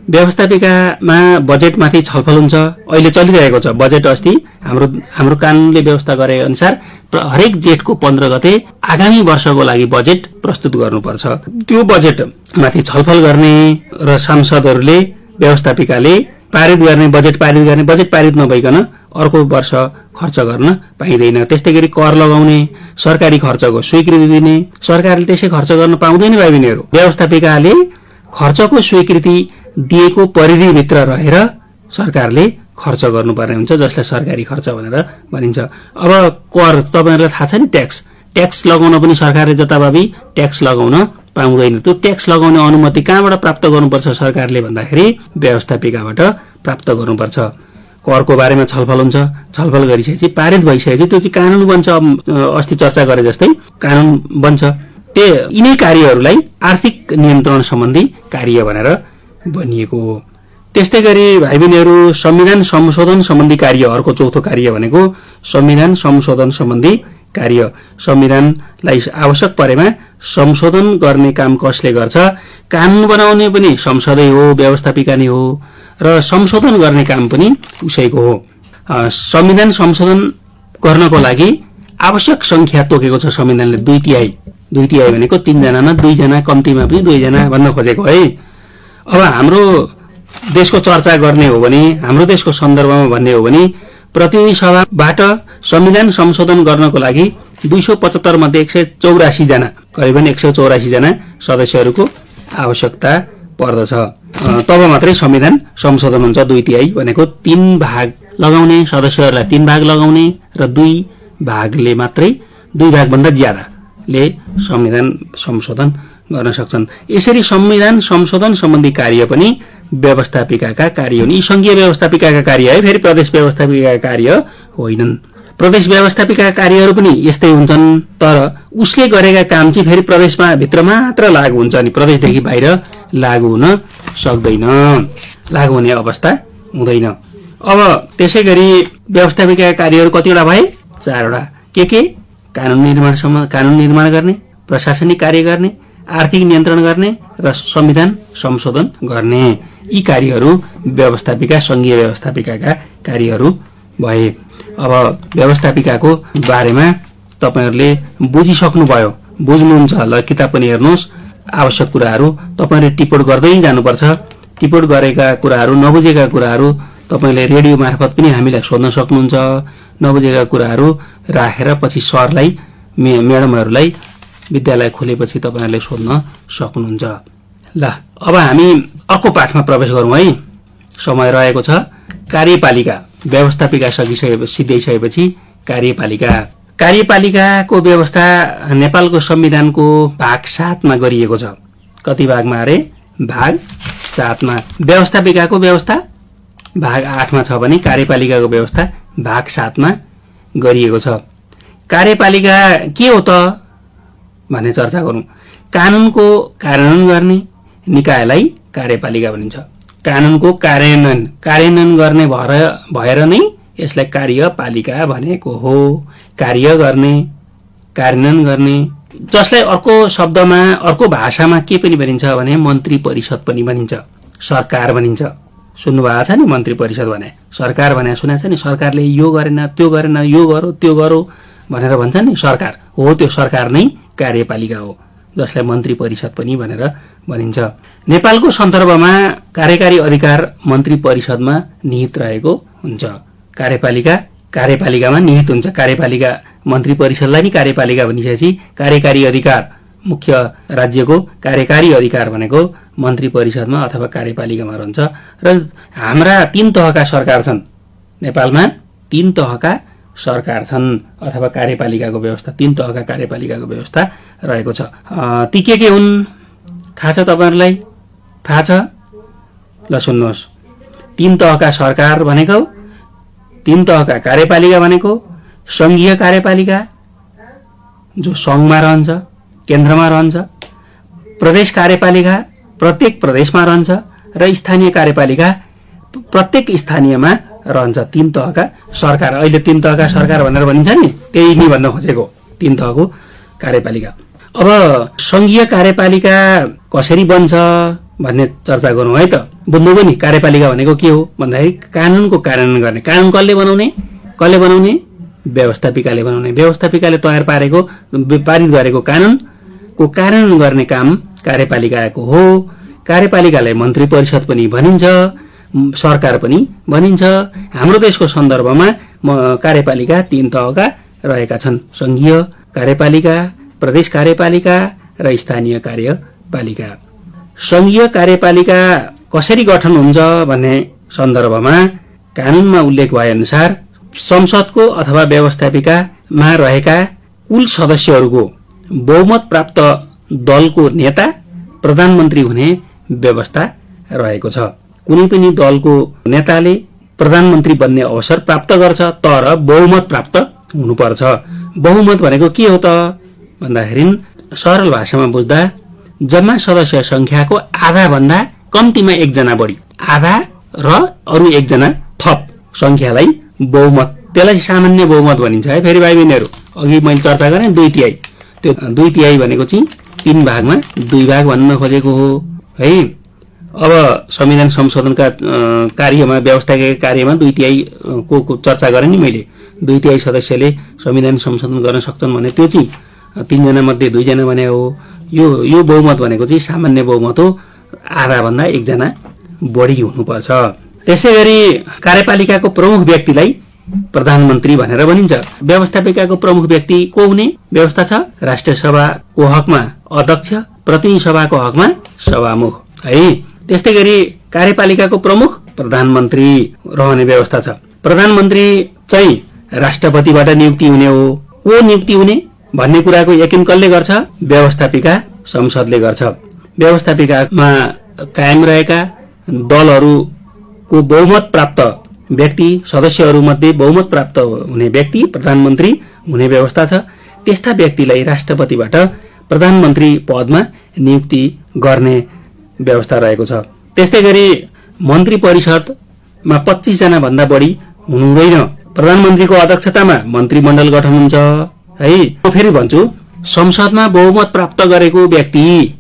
व्यवस्थापिकामा बजेटमाथि छलफल हुन्छ। अहिले चलिरहेको छ बजेट। अस्ति हाम्रो कानूनले व्यवस्था गरे अनुसार हरेक जेठको 15 गते आगामी वर्षको लागि बजेट प्रस्तुत गर्नुपर्छ। त्यो बजेटमाथि छलफल गर्ने र सांसदहरूले व्यवस्थापिकाले पारित गर्ने, बजेट पारित नभइकन अर्को वर्ष खर्च गर्न पाइँदैन। त्यस्तै गरी कर लगाउने, सरकारी खर्चको स्वीकृति दिने, सरकारले त्यसै खर्च गर्न पाउँदैन भाइबहिनीहरू। व्यवस्थापिकाले खर्चको स्वीकृति दिएको परिधिभित्र रहेर सरकारले खर्च गर्नुपर्ने हुन्छ, जसलाई सरकारी खर्च भनेर भनिन्छ। अब कर तपाईहरुलाई थाहा छ नि, ट्याक्स लगाउन पनि सरकारले जताभावी ट्याक्स लगाउन पाउँदैन। त्यो ट्याक्स लगाउने अनुमति कहाँबाट प्राप्त गर्नुपर्छ सरकारले भन्दाखेरि व्यवस्थापिकाबाट प्राप्त गर्नुपर्छ। करको बारेमा छलफल हुन्छ, छलफल गरिसकेपछि पारित भइसकेपछि त्यो चाहिँ कानून बन्छ। अस्ति चर्चा गरे जस्तै कानून बन्छ। यिनै कार्यहरूलाई आर्थिक नियन्त्रण सम्बन्धी कार्य भनेर भनिएको हो। त्यस्तै गरी भाइबहिनीहरू संविधान संशोधन सम्बन्धी कार्य, अर्को चौथो कार्य भनेको संविधान संशोधन सम्बन्धी कार्य। संविधानलाई आवश्यक परेमा संशोधन गर्ने काम कसले गर्छ? कानून बनाउने पनि संसदै हो, व्यवस्थापिका नै हो, र संशोधन गर्ने काम पनि उसैको हो। संविधान संशोधन गर्नको लागि आवश्यक संख्या तोकेको छ संविधानले। 2/3 भनेको 3 जनामा 2 जना, कम्तीमा पनि 2 जना भन्न खोजेको है। अब हाम्रो देशको चर्चा गर्ने हो भने, हाम्रो देशको सन्दर्भमा भन्ने हो भने, प्रतिनिधि सभाबाट संविधान संशोधन गर्नको लागि 275 मध्ये 184 जना, करिबन 184 जना सदस्यहरूको आवश्यकता पर्दछ। तब मात्रै संविधान संशोधन हुन्छ। 2/3 भनेको 3 भाग लगाउने, सदस्यहरूलाई 3 भाग लगाउने र 2 भागले मात्रै, 2 भागभन्दा ज्यादाले संविधान संशोधन गर्न सक्छन्। यसरी संविधान संशोधन सम्बन्धी कार्य पनि व्यवस्थापिकाका कार्य हुन्। यी संघीय व्यवस्थापिकाका कार्य है, फेरि प्रदेश व्यवस्थापिकाका कार्य होइनन्। प्रदेश व्यवस्थापिका कार्यहरू पनि यस्तै हुन्छन्, तर उसले गरेका काम चाहिँ फेरि प्रदेशमा भित्र मात्र लागू हुन्छ अनि प्रदेशदेखि बाहिर लागू हुन सक्दैन, लागू हुने अवस्था हुँदैन। अब त्यसै गरी व्यवस्थापिका कार्यहरू कतिवटा भए? 4वटा। के? कानून निर्माण गर्ने, प्रशासनिक कार्य गर्ने, आर्थिक नियन्त्रण गर्ने र संविधान संशोधन गर्ने। यी कार्यहरू व्यवस्थापिका, संघीय व्यवस्थापिकाका कार्यहरू भए। अब व्यवस्थापिकाको बारेमा तपाईहरुले बुझिसक्नुभयो, बुझ्नुहुन्छ होला, किताब पनि हेर्नुहोस्। आवश्यक कुराहरू तपाईहरुले टिप्पणी गर्दै जानुपर्छ। टिप्पणी गरेका कुराहरू, नबुझेका कुराहरू तपाईले रेडियो मार्फत पनि हामीलाई सोध्न सक्नुहुन्छ। नबुझेका कुराहरू राखेर पछि सरलाई, म्याडमहरूलाई विद्यालय खोलेपछि तपाईहरुले सोध्न सक्नुहुन्छ। ल, अब हामी अर्को पाठमा प्रवेश गरौँ है। समय रहेको छ। कार्यपालिका, व्यवस्थापिका सिद्धिसकेपछि कार्यपालिकाको व्यवस्था नेपालको संविधानको भाग 7 मा गरिएको छ। कति भागमा अरे? भाग 7 मा। व्यवस्थापिकाको व्यवस्था भाग 8 मा छ भने कार्यपालिकाको व्यवस्था भाग 7 मा गरिएको छ। कार्यपालिका के हो त भन्ने चर्चा गरौँ। कानूनको कार्यान्वयन गर्ने निकायलाई कार्यपालिका भनिन्छ। कानूनको कार्यान्वयन गर्ने भएर नै यसलाई कार्यपालिका भनेको हो। कार्य गर्ने, कार्यान्वयन गर्ने, जसलाई अर्को शब्दमा, अर्को भाषामा के पनि भनिन्छ भने मन्त्री परिषद पनि भनिन्छ, सरकार भनिन्छ। सुन्नुभएको छ नि? मन्त्री परिषद भने, सरकार भने सुनेको छ नि? सरकारले यो गरेन, त्यो गरेन, यो गरो, त्यो गरो भनेर भन्छ नि सरकार। हो, त्यो सरकार नै कार्यपालिका हो, जसलाई मन्त्री परिषद पनि भनेर भनिन्छ। नेपालको सन्दर्भमा कार्यकारी अधिकार मन्त्री परिषदमा निहित रहेको हुन्छ। कार्यपालिकामा निहित हुन्छ। कार्यपालिका मन्त्री परिषदलाई नि कार्यपालिका भनिसकेपछि कार्यकारी अधिकार, मुख्य राज्यको कार्यकारी अधिकार भनेको मन्त्री परिषदमा अथवा कार्यपालिकामा रहन्छ। र हाम्रा 3 तहका सरकार छन् नेपालमा। 3 तहका सरकार छन् अथवा कार्यपालिकाको व्यवस्था, 3 तहका कार्यपालिकाको व्यवस्था रहेको छ। ती के हुन् थाहा छ तपाईहरुलाई? थाहा छ? ल सुन्नुहोस्। 3 तहका सरकार भनेको, 3 तहका कार्यपालिका भनेको संघीय कार्यपालिका जो संघमा रहन्छ, केन्द्रमा रहन्छ, प्रदेश कार्यपालिका प्रत्येक प्रदेशमा रहन्छ र स्थानीय कार्यपालिका प्रत्येक स्थानीयमा रहन्छ। 3 तहका सरकार। अहिले 3 तहका सरकार भनेर भनिन्छ नि, त्यही नै भन्न खोजेको 3 तहको कार्यपालिका। अब संघीय कार्यपालिका कसरी बन्छ भन्ने चर्चा गरौँ है त। बुझ्नुभयो नि? कार्यपालिका भनेको के हो भन्दाखेरि कानूनको कार्यान्वयन गर्ने। कानून कसले बनाउने? व्यवस्थापिकाले बनाउने। व्यवस्थापिकाले तयार पारित गरेको कानूनको कार्यान्वयन गर्ने काम कार्यपालिकाको हो। कार्यपालिकालाई मन्त्री परिषद पनि भनिन्छ, सरकार पनि भनिन्छ। हाम्रो देशको सन्दर्भमा कार्यपालिका 3 तहका रहेका छन्: संघीय कार्यपालिका, प्रदेश कार्यपालिका र स्थानीय कार्यपालिका। संघीय कार्यपालिका कसरी गठन हुन्छ भन्ने सन्दर्भमा कानूनमा उल्लेख भए अनुसार संसदको अथवा व्यवस्थापिकामा रहेका कुल सदस्यहरूको बहुमत प्राप्त दलको नेता प्रधानमन्त्री हुने व्यवस्था रहेको छ। कुनै पनि दलको नेताले प्रधानमन्त्री बन्ने अवसर प्राप्त गर्छ, तर बहुमत प्राप्त हुनुपर्छ। बहुमत भनेको के हो त भन्दाखेरि सरल भाषामा बुझ्दा जम्मा सदस्य संख्याको आधा भन्दा कम्तीमा 1 जना बढी, आधा र अरु 1 जना थप संख्यालाई बहुमत, त्यसलाई सामान्य बहुमत भनिन्छ है। फेरि भाइ बहिनीहरु, अघि मैले चर्चा गरे 2/3, त्यो 2/3 भनेको चाहिँ 3 भागमा 2 भाग भन्न खोजेको हो है। अब संविधान संशोधनका कार्यमा, व्यवस्थाका कार्यमा 2/3 को चर्चा गरे नि मैले। 2/3 सदस्यले संविधान संशोधन गर्न सक्छन् भने त्यो चाहिँ 3 जना मध्ये 2 जना भने हो। यो बहुमत भनेको चाहिँ सामान्य बहुमत हो, आधा भन्दा 1 जना बढी हुनुपर्छ। त्यसैगरी कार्यपालिकाको प्रमुख व्यक्तिलाई प्रधानमन्त्री भनेर भनिन्छ। व्यवस्थापिकाको प्रमुख व्यक्ति को हुने व्यवस्था छ? राष्ट्रिय सभाको हकमा अध्यक्ष, प्रतिनिधि सभाको हकमा सभामुख है। त्यस्तै गरी कार्यपालिकाको प्रमुख प्रधानमन्त्री रहने व्यवस्था छ। प्रधानमन्त्री चाहिँ राष्ट्रपतिबाट नियुक्ति हुने हो। को नियुक्ति हुने भन्ने कुराको यकिन कसले गर्छ? व्यवस्थापिका संसदले गर्छ। व्यवस्थापिकामा कायम रहेका दलहरूको बहुमत प्राप्त व्यक्ति सदस्यहरूमध्ये बहुमत प्राप्त हुने व्यक्ति प्रधानमन्त्री हुने व्यवस्था छ। त्यस्ता व्यक्तिलाई राष्ट्रपतिबाट प्रधानमन्त्री पदमा नियुक्ति गर्ने व्यवस्था रहेको छ। त्यस्तै गरी मन्त्री परिषदमा 25 जना भन्दा बढी हुनुहुँदैन। प्रधानमन्त्रीको अध्यक्षतामा मन्त्रीमण्डल गठन हुन्छ है। म फेरि भन्छु, संसदमा बहुमत प्राप्त गरेको व्यक्ति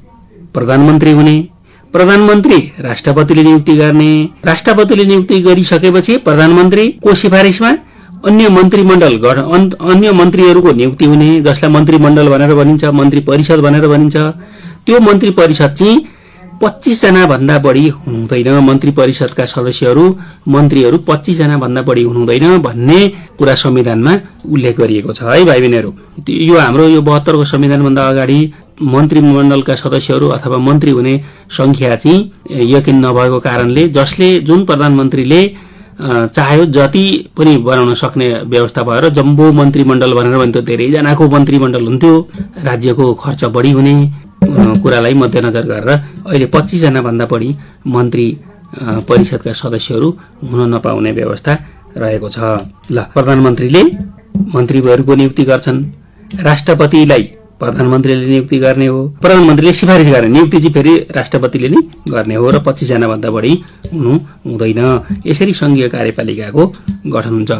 प्रधानमन्त्री हुने, प्रधानमन्त्री राष्ट्रपतिले नियुक्ति गर्ने, राष्ट्रपतिले नियुक्ति गरिसकेपछि प्रधानमन्त्रीको सिफारिसमा अन्य मन्त्रीहरूको नियुक्ति हुने, जसलाई मन्त्रीमण्डल भनेर भनिन्छ, मन्त्री परिषद भनेर भनिन्छ। त्यो मन्त्री परिषद चाहिँ 25 जना भन्दा बढी हुनुहुँदैन। मन्त्री परिषदका सदस्यहरू मन्त्रीहरू 25 जना भन्दा बढी हुनुहुँदैन भन्ने कुरा संविधानमा उल्लेख गरिएको छ है भाइ बहिनीहरू। यो हाम्रो यो 72 को संविधान भन्दा अगाडि मन्त्रीमण्डलका सदस्यहरू अथवा मन्त्री हुने संख्या चाहिँ यकिन नभएको कारणले जुन प्रधानमन्त्रीले चाह्यो जति पनि बनाउन सक्ने व्यवस्था भएर जम्बो मन्त्रीमण्डल भनेर भन्थ्यो, धेरैजनाको मन्त्रीमण्डल हुन्थ्यो, राज्यको खर्च बढी हुने कुरालाई मध्यनजर गरेर अहिले 25 जना भन्दा बढी मन्त्री परिषदका सदस्यहरू हुन नपाउने व्यवस्था रहेको छ। ल, प्रधानमन्त्रीले मन्त्रीहरूको नियुक्ति गर्छन्, राष्ट्रपतिलाई प्रधानमन्त्रीले नियुक्ति गर्ने हो, प्रधानमन्त्रीले सिफारिस गर्ने, नियुक्ति चाहिँ फेरि राष्ट्रपतिले नै गर्ने हो र 25 जना भन्दा बढी हुनु हुँदैन। यसरी संघीय कार्यपालिकाको गठन हुन्छ।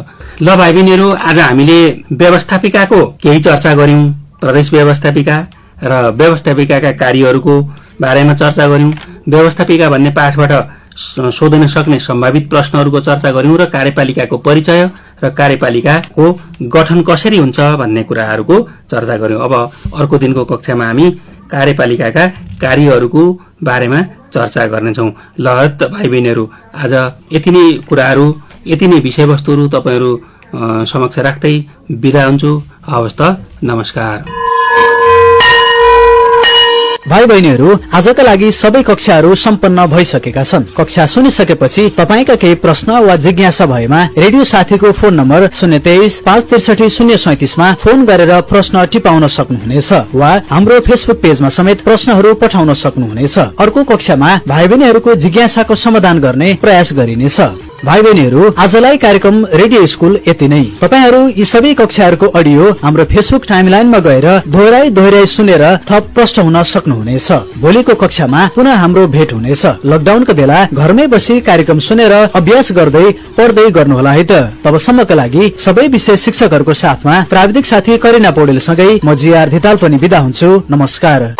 ल भाइ बहिनीहरू, आज हामीले व्यवस्थापिकाको केही चर्चा गर्यौं, प्रदेश व्यवस्थापिका र व्यवस्थापिकाका कार्यहरूको बारेमा चर्चा गर्यौं, व्यवस्थापिका भन्ने पाठबाट सोधिन सक्ने सम्भावित प्रश्नहरूको चर्चा गर्यौं र कार्यपालिकाको परिचय र कार्यपालिकाको गठन कसरी हुन्छ भन्ने कुराहरूको चर्चा गर्यौं। अब अर्को दिनको कक्षामा हामी कार्यपालिकाका कार्यहरूको बारेमा चर्चा गर्नेछौं। ल भाइ बहिनीहरू, आज यति नै कुराहरू, यति नै विषयवस्तुहरू तपाईहरू समक्ष राख्दै बिदा हुन्छु। हवस् त, नमस्कार। भाइ बहिनीहरू, आजका लागि सबै कक्षाहरू सम्पन्न भइसकेका छन्। कक्षा सुनिसकेपछि तपाईका केही प्रश्न वा जिज्ञासा भएमा रेडियो साथीको फोन नम्बर 023-563-037 मा फोन गरेर प्रश्न टिपाउन सक्नुहुनेछ वा हाम्रो फेसबुक पेजमा समेत प्रश्नहरू पठाउन सक्नुहुनेछ। अर्को कक्षामा भाइ बहिनीहरूको जिज्ञासाको समाधान गर्ने प्रयास गरिनेछ। भाइ बहिनीहरू, आजलाई कार्यक्रम रेडियो स्कुल यति नै। तपाईहरू यी सबै कक्षाहरूको अडियो हाम्रो फेसबुक टाइमलाइनमा गएर दोहोर्याई सुनेर थप प्रष्ट हुन सक्नुहुनेछ। भोलिको कक्षामा पुनः हाम्रो भेट हुनेछ। लकडाउनको बेला घरमै बसी कार्यक्रम सुनेर अभ्यास गर्दै पढ्दै गर्नुहोला है त। तबसम्मका लागि सबै विषय शिक्षकहरूको साथमा प्राविधिक साथी करिना पौडेलसँगै म जिआर धिताल पनि बिदा हुन्छु। नमस्कार।